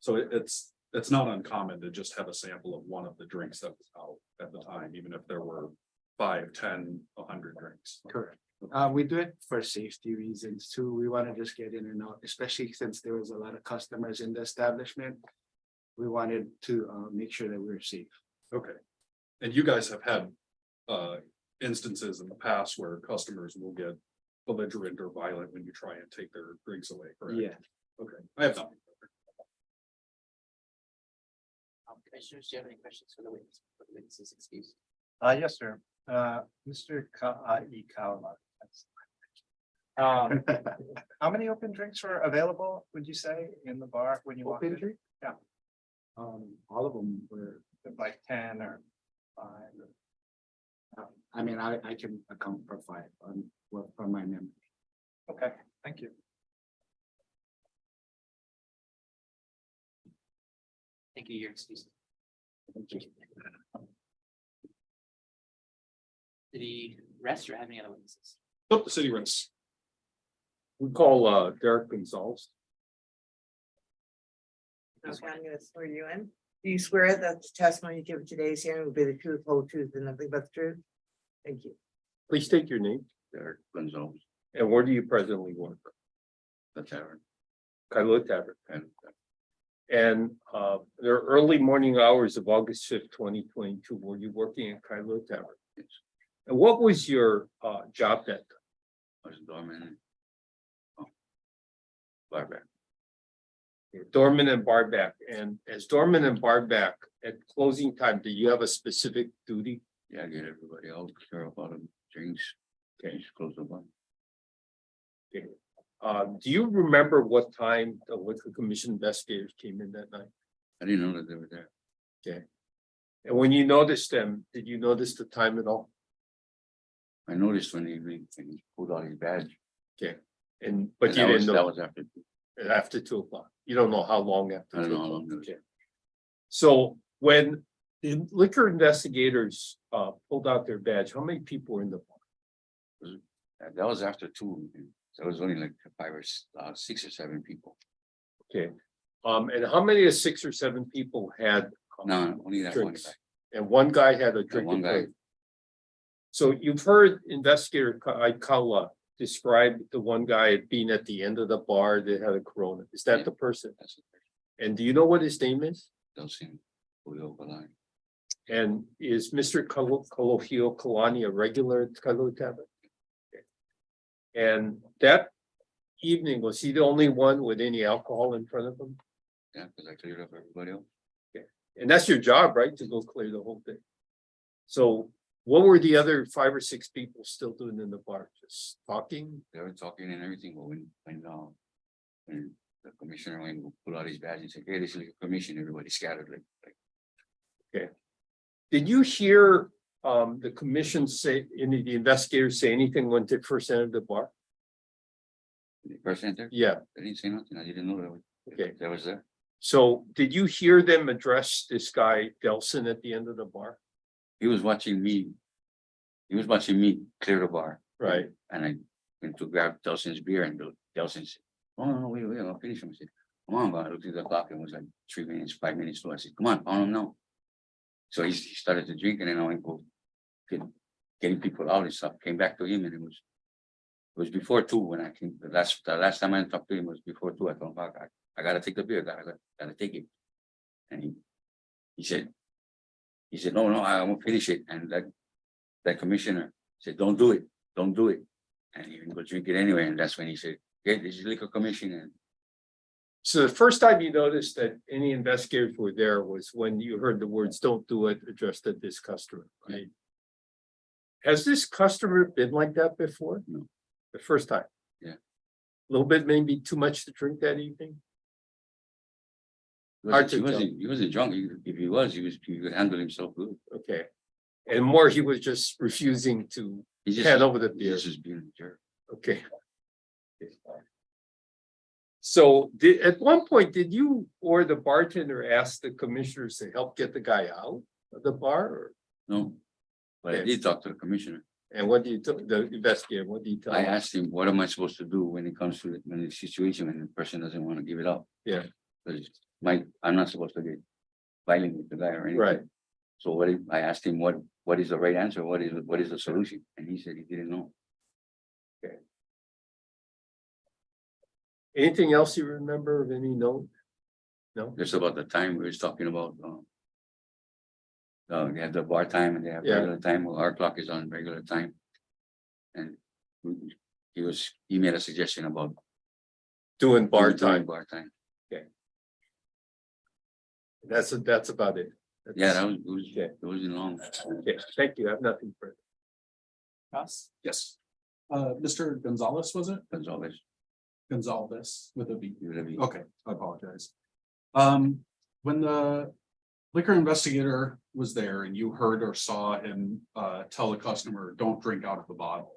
So it's not uncommon to just have a sample of one of the drinks that was out at the time, even if there were 5, 10, 100 drinks. Correct. We do it for safety reasons too. We want to just get in and out, especially since there was a lot of customers in the establishment. We wanted to make sure that we were safe. Okay. And you guys have had instances in the past where customers will get belligerent or violent when you try and take their drinks away, correct? Yeah. Okay, I have nothing. Commissioners, do you have any questions for the witness? For the witnesses, excuse? Yes, sir. Mr. Kaula. How many open drinks were available, would you say, in the bar when you walked in? Drink? Yeah. All of them were, Like 10 or 5? I mean, I can account for 5 from my memory. Okay, thank you. Thank you, your excuse. Did he rest or have any other witnesses? Oh, the city rests. We call Derek Gonzalez. Okay, I'm gonna swear you in. Do you swear that the testimony you give today's hearing will be the truth, whole truth, and nothing but the truth? Thank you. Please state your name. Derek Gonzalez, And where do you presently work? the tavern. Kailua Tavern. And And the early morning hours of August 5th, 2022, were you working at Kailua Tavern? Yes. And what was your job that? I was doorman. Barback. Doorman and barback. And as doorman and barback, at closing time, do you have a specific duty? Yeah, get everybody out, care about them, drinks. Okay, close the bar. Do you remember what time the liquor commission investigators came in that night? I didn't know that they were there. Okay. And when you noticed them, did you notice the time at all? I noticed when he pulled out his badge. Okay. But And you didn't that know was after. after 2 o'clock. You don't know how long after. I don't 2 know how o'clock. long it was. Okay. So when the liquor investigators pulled out their badge, how many people were in the bar? That was after 2. So it was only like 5 or 6 or 7 people. Okay. And how many of 6 or 7 people had No, only that one drinks? guy. And one guy had a drink. one guy. So you've heard investigator Kaula describe the one guy being at the end of the bar that had a Corona. Is that Yeah. the person? That's the person. And do you know what his name is? Don't seem fully over the line. And is Mr. Kolohio Kalani a regular at Kailua Tavern? Okay. And that evening, was he the only one with any alcohol in front of him? Yeah, because I cleared up everybody else. And that's your job, right? To go clear the whole thing. So what were the other 5 or 6 people still doing in the bar? Just talking? They were talking and everything, but when the commissioner went to pull out his badge and said, hey, this is a commission, everybody scattered like. Did you hear the commission say, any of the investigators say anything when they first entered the bar? The person there, Yeah, they didn't say nothing. I didn't know that was, okay. that was there. So did you hear them address this guy Delson at the end of the bar? He was watching me. He was watching me clear the bar. Right. And I went to grab Delson's beer and Delson said, oh, no, wait, I'll finish him. I said, come on, but I looked at the clock and it was like 3 minutes, 5 minutes to. I said, come on, pound him now. So he started to drink and then I went go getting people out and stuff, came back to him and it was before 2 when I came. The last time I talked to him was before 2. I told him, I gotta take the beer, gotta take it. And he said, no, I won't finish it. And that commissioner said, don't do it. And he would go drink it anyway. And that's when he said, okay, this is liquor commission. And So the first time you noticed that any investigators were there was when you heard the words, don't do it, addressed at this customer, right? Has this customer been like that before? No. The first time? Yeah. A little bit, maybe too much to drink that evening? he wasn't drunk. If he could handle himself good. Okay. And more, he was just refusing to He just hand over the he beer. just being a jerk. Okay. So at one point, did you or the bartender ask the commissioners to help get the guy out of the bar? Or, No, but I Yes. did talk to the commissioner. and what do you tell the investigator? What do you tell I him? asked him, what am I supposed to do when it comes to when the situation when the person doesn't want to give it up? Yeah. Because I'm not supposed to get violent with the guy or anything. Right. So I asked him what is the right answer? What is the solution? And he said he didn't know. Anything else you remember of any note? No? Just about the time we was talking about. They have the bar time and they have Yeah. regular time. Well, our clock is on regular time. And he made a suggestion about Doing bar doing time. Bar time. That's about it. Yeah, That's- it wasn't long. Okay, thank you. I have nothing further. Yes. Yes. Mr. Gonzalez, was it? Gonzalez. Gonzalez with a V. With a V. Okay, I apologize. When the liquor investigator was there and you heard or saw him tell the customer, don't drink out of the bottle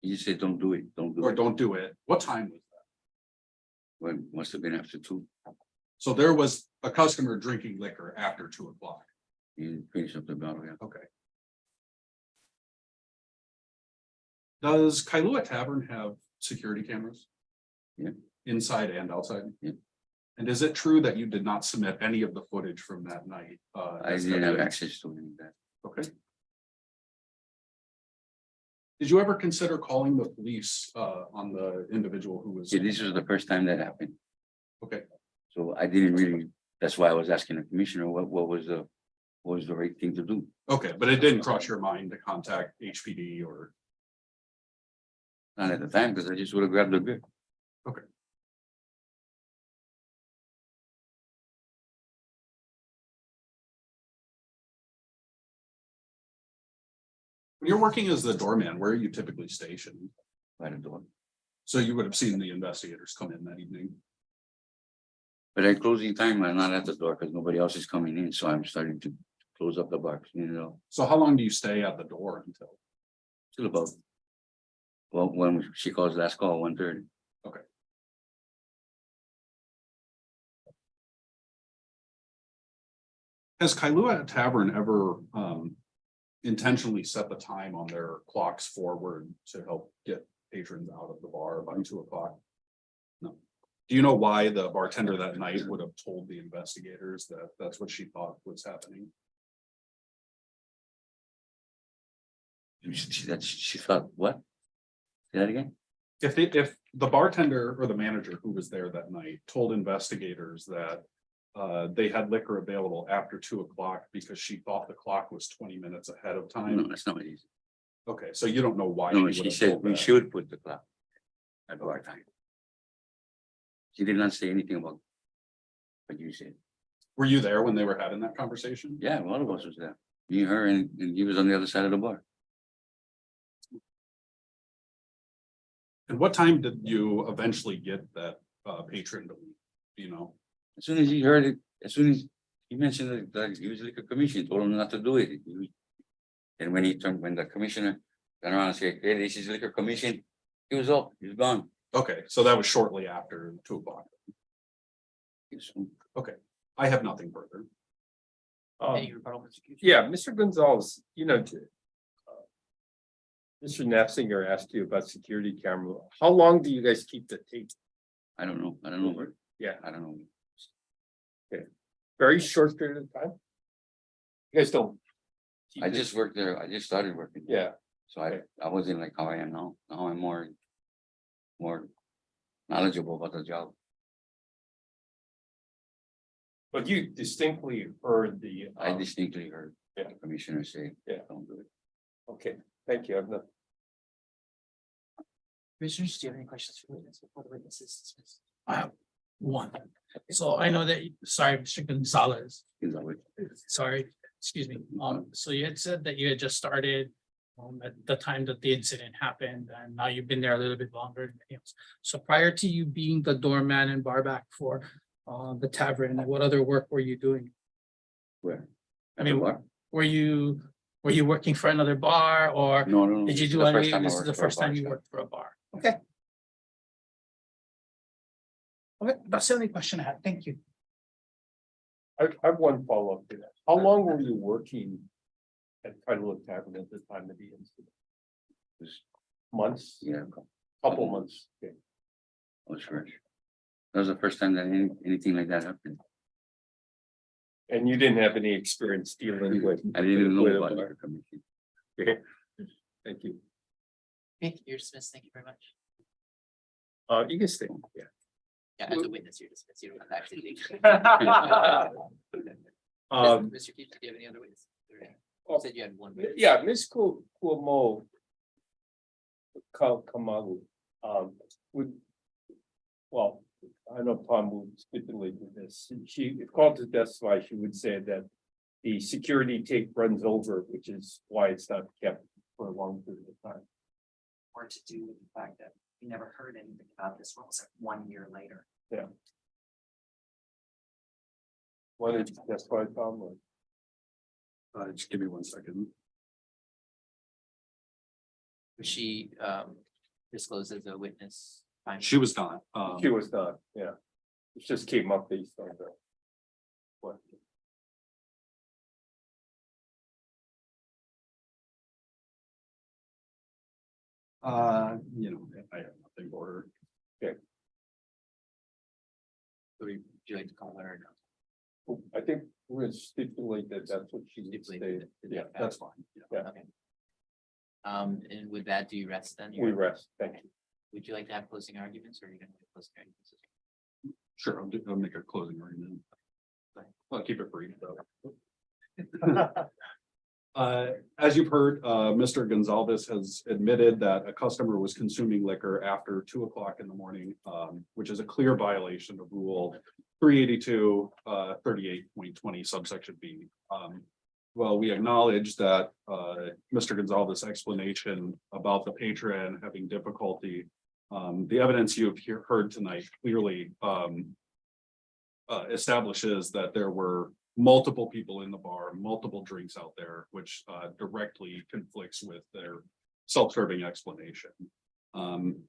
He said, don't do it, don't do or it. don't do it, what time was that? Well, must have been after 2. So there was a customer drinking liquor after 2 o'clock. He finished up the bottle, yeah. Okay. Does Kailua Tavern have security cameras? Yeah. Inside and outside? Yeah. And is it true that you did not submit any of the footage from that night? I didn't have access to any of that. Okay. Did you ever consider calling the police on the individual who was? Yeah, this was the first time that happened. Okay, So I didn't really, that's why I was asking the commissioner, what was the right thing to do? okay, but it didn't cross your mind to contact HPD or? Not at the time, because I just would have grabbed the beer. Okay. When you're working as the doorman, where are you typically stationed? By the door. So you would have seen the investigators come in that evening. But at closing time, I'm not at the door because nobody else is coming in, so I'm starting to close up the bar, So how long do you stay at the door until? till about. Well, when she calls last call, 1:30. Has Kailua Tavern ever intentionally set the time on their clocks forward to help get patrons out of the bar by 2 o'clock? No. Do you know why the bartender that night would have told the investigators that that's what she thought was happening? She thought, what? Say that again? If the bartender or the manager who was there that night told investigators that they had liquor available after 2 o'clock because she thought the clock was 20 minutes ahead of No, time. that's not what he said. Okay, so you don't know why. No, would she have said told we that. should put the clock. at bar time. She did not say anything about what you said. Were you there when they were having that conversation? Yeah, one of us was there. Me, her, and he was on the other side of the bar. And what time did you eventually get that patron to leave? Do you know? As soon as he heard it, as soon as he mentioned that he was liquor commission, told him not to do it. And when the commissioner turned around and said, hey, this is liquor commission, he was up, he was gone. Okay, so that was shortly after 2 o'clock. Okay, I have nothing further. Any rebuttal, Mr. Kyuchi? Yeah, Mr. Gonzalez, Mr. Knapsinger asked you about security camera. How long do you guys keep the tape? I don't know. Yeah, I don't know. very short period of time. You guys don't. keep I it- just worked there. I just started working. Yeah, So I wasn't like how I am now. Now I'm more knowledgeable about the job. but you distinctly heard the. I distinctly heard yeah. the commissioner say, Yeah. don't do it. Okay, thank you. I've not. Commissioners, do you have any questions for witnesses before the witnesses dismiss? I have one. So I know that, sorry, Mr. Gonzalez, Is that what- sorry, excuse me. So you had said that you had just started at the time that the incident happened, and now you've been there a little bit longer than anything else. So prior to you being the doorman and barback for the tavern, what other work were you doing? Where? I mean, What? were you working for another bar, or No. did you This is do the first any, time I this is worked the for a first time bar you shop. worked for a bar? Okay. Okay, that's the only question I had. Thank you. I have one follow-up to that. How long were you working at Honolulu Tavern at the time of the incident? Was- Months, Yeah, couple months. Okay. I was fresh. That was the first time that anything like that happened. And you didn't have any experience dealing with. I didn't even know with a about bar. liquor commission. Okay. Thank you. Okay, you're dismissed. Thank you very much. You can stay. Yeah. Yeah, as a witness, you're dismissed. You don't have to actually leave. Mr. Kyuchi, do you have any other witnesses? You said you had one. witness. Yeah, Ms. Kuomo. Kamalu, would. Well, I know Tom will stipulate with this. She, if called to testify, she would say that the security tape runs over, which is why it's not kept for a long period of time. Or to do with the fact that we never heard anything about this, what was it, 1 year later? Yeah. Why did you testify, Tom? Or- Just give me 1 second. Was she disclosed as a witness? She was not. She was not, yeah. It just came up based on the. What? You know, I have nothing for her. Would you like to call her? Or no? I think we're gonna stipulate that that's what she would Stipulate say. that- Yeah, that's fine. Yeah. Yeah. Okay. And with that, do you rest then? We rest, thank you. Would you like to have closing arguments, or are you gonna make closing arguments? Sure, I'll make a closing argument. I'll keep it brief though. As you've heard, Mr. Gonzalez has admitted that a customer was consuming liquor after 2 o'clock in the morning, which is a clear violation of rule 382, 38.20 subsection B. Well, we acknowledge that Mr. Gonzalez's explanation about the patron having difficulty, the evidence you've heard tonight clearly establishes that there were multiple people in the bar, multiple drinks out there, which directly conflicts with their self-serving explanation.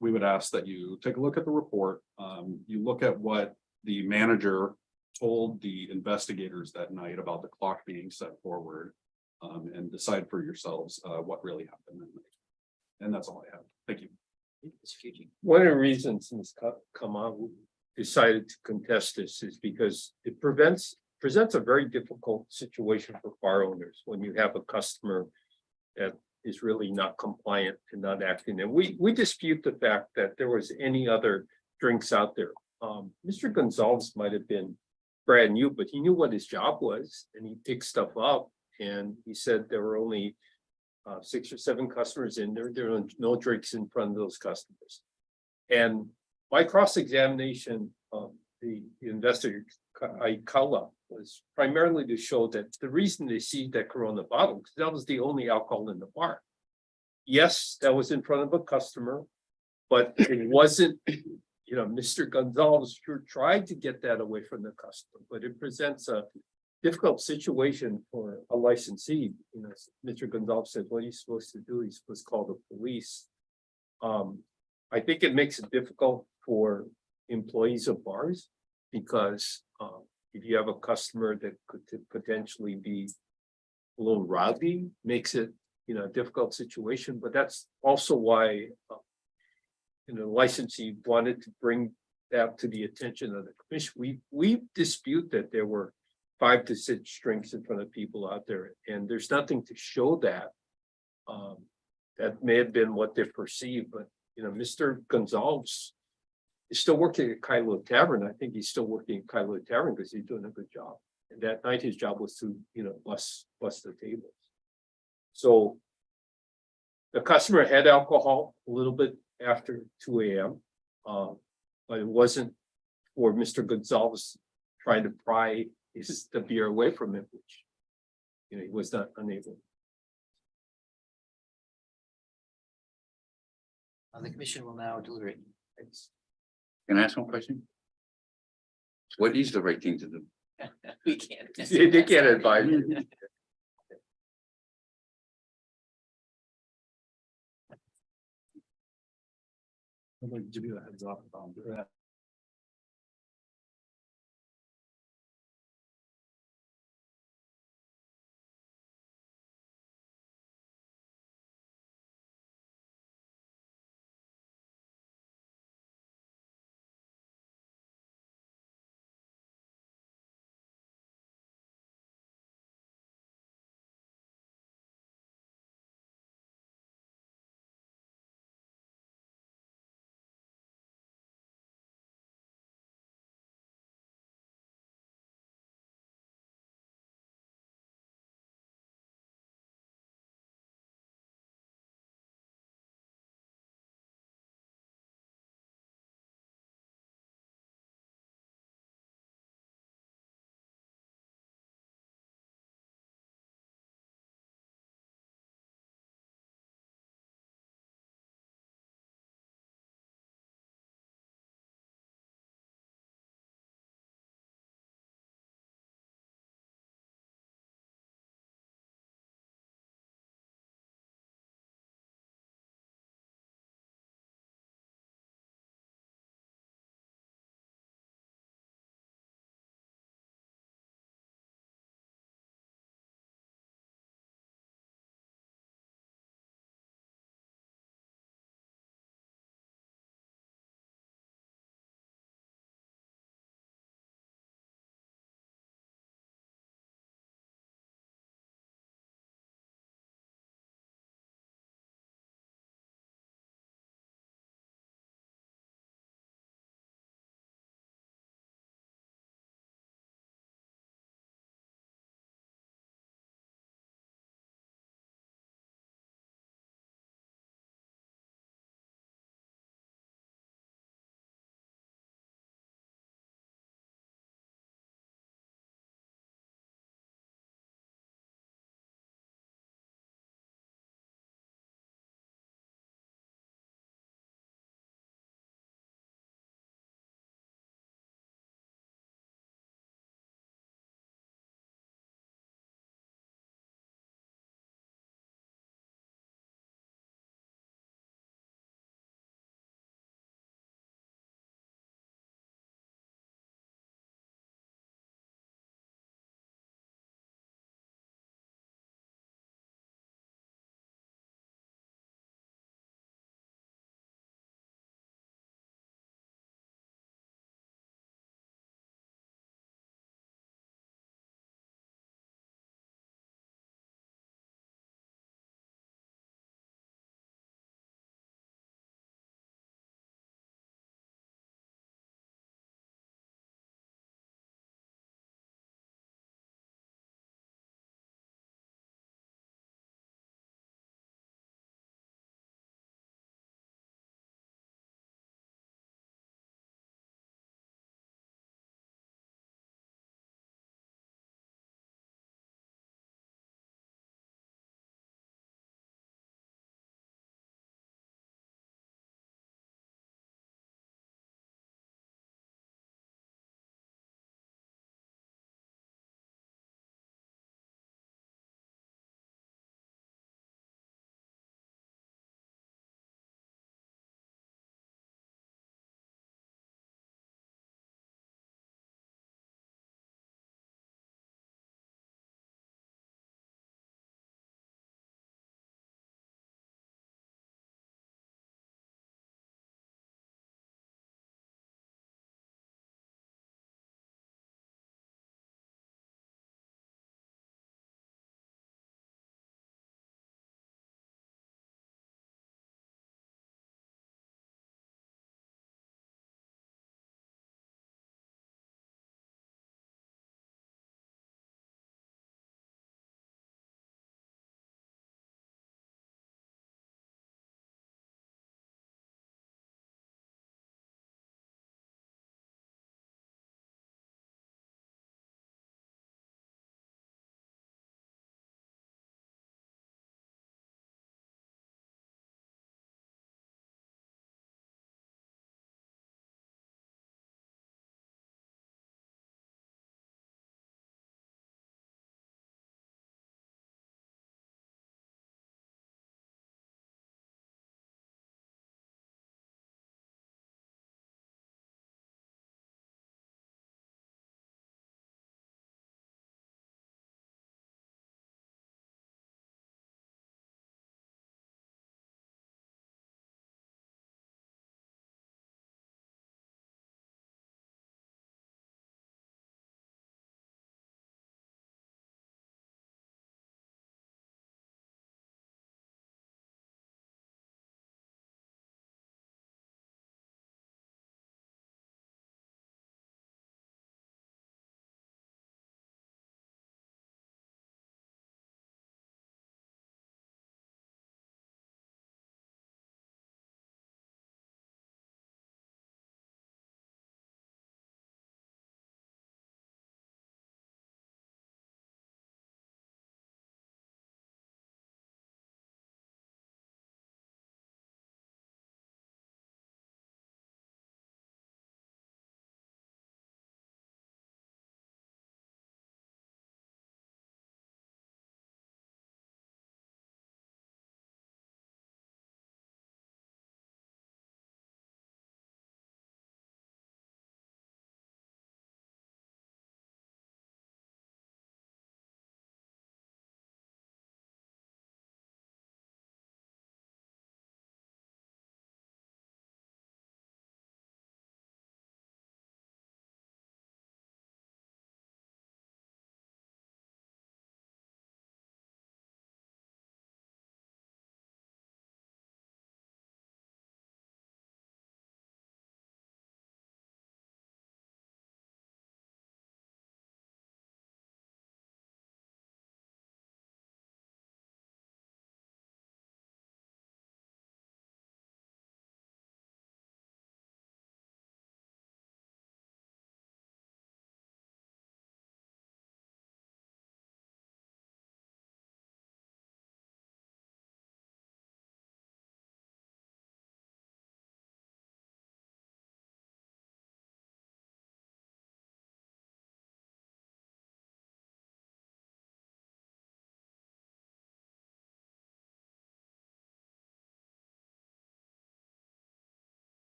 We would ask that you take a look at the report. You look at what the manager told the investigators that night about the clock being set forward, and decide for yourselves what really happened that night. And that's all I have. Thank you. One of the reasons Ms. Kamalu decided to contest this is because it presents a very difficult situation for bar owners when you have a customer that is really not compliant and not acting. And we dispute the fact that there was any other drinks out there. Mr. Gonzalez might have been brand new, but he knew what his job was and he picked stuff up. And he said there were only 6 or 7 customers in there. There were no drinks in front of those customers. And my cross-examination of the investigator, Aikala, was primarily to show that the reason they seized that Corona bottle, because that was the only alcohol in the bar. Yes, that was in front of a customer, but it wasn't, Mr. Gonzalez sure tried to get that away from the customer, but it presents a difficult situation for a licensee. Mr. Gonzalez said, what are you supposed to do? He's supposed to call the police. I think it makes it difficult for employees of bars because if you have a customer that could potentially be a little rowdy, makes it, a difficult situation, but that's also why the licensee wanted to bring that to the attention of the commission. We dispute that there were 5 to 6 drinks in front of people out there, and there's nothing to show that. That may have been what they perceived, but Mr. Gonzalez is still working at Kailua Tavern. I think he's still working at Kailua Tavern because he's doing a good job. And that night his job was to, bus the tables. So the customer had alcohol a little bit after 2 a.m. But it wasn't for Mr. Gonzalez trying to pry the beer away from him, which he was not unable. The commission will now deliberate. Can I ask one question? What is the right thing to do? We can't. They can't advise you. I'd like to give you a heads up about that.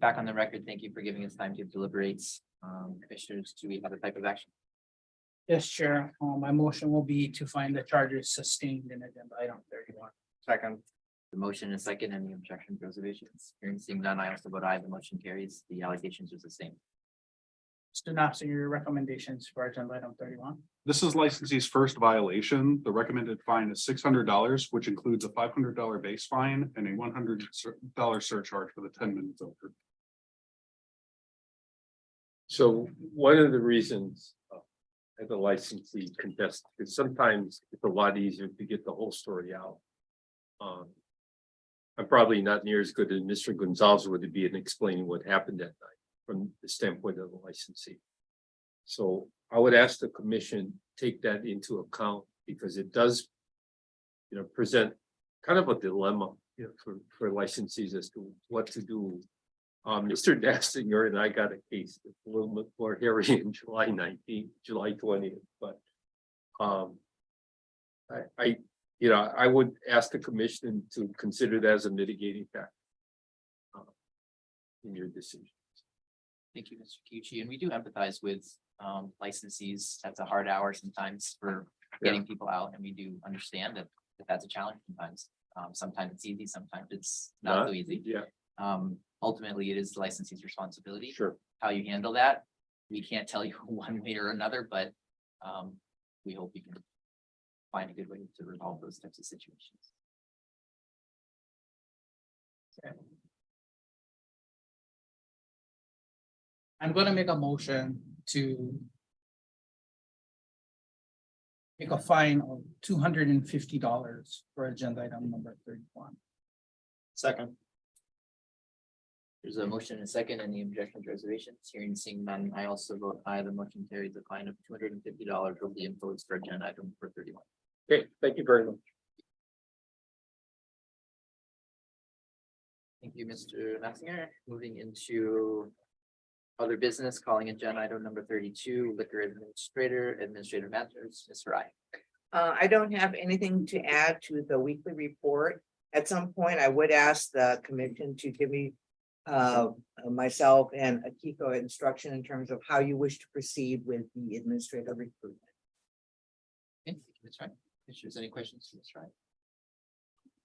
Back on the record, thank you for giving us time to deliberate. Commissioners, do we have a type of action? Yes, Chair, my motion will be to find the charges sustained in agenda item 31. Second. The motion is second, any objections, reservations? Hearing seeing none, I also vote aye, the motion carries, the allegations are the same. Mr. Nafziger, your recommendations for agenda item 31. This is licensee's first violation. The recommended fine is $600, which includes a $500 base fine and a $100 surcharge for the 10 minutes over. So one of the reasons as a licensee contest, is sometimes it's a lot easier to get the whole story out. I'm probably not near as good as Mr. Gonzalez would be in explaining what happened that night from the standpoint of the licensee. So I would ask the commission take that into account because it does, present kind of a dilemma, for licensees as to what to do. Mr. Dastinger and I got a case that's a little bit more hairy in July 20th, but I would ask the commission to consider that as a mitigating factor in your decision. Thank you, Mr. Kiuchi, and we do empathize with licensees. That's a hard hour sometimes for getting people out, and we do understand that that's a challenge sometimes. Sometimes it's easy, sometimes it's not so easy. Yeah, Ultimately, it is the licensee's responsibility. sure. How you handle that, we can't tell you one way or another, but we hope you can find a good way to resolve those types of situations. Okay. I'm gonna make a motion to make a fine of $250 for agenda item number 31. Second. There's a motion and a second. Any objections, reservations? Hearing and seeing none, I also vote aye. The motion carries. A fine of $250 will be imposed for agenda item number 31. Okay, thank you very much. Thank you, Mr. Massinger. Moving into other business, calling agenda item number 32, liquor administrative matters, Ms. Rai. I don't have anything to add to the weekly report. At some point, I would ask the commission to give me myself and Akiko instruction in terms of how you wish to proceed with the administrative recruitment. Okay, thank you, Ms. Rai. Commissioners, any questions for Ms. Rai?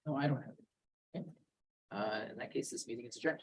No, I don't have it. In that case, this meeting is adjourned.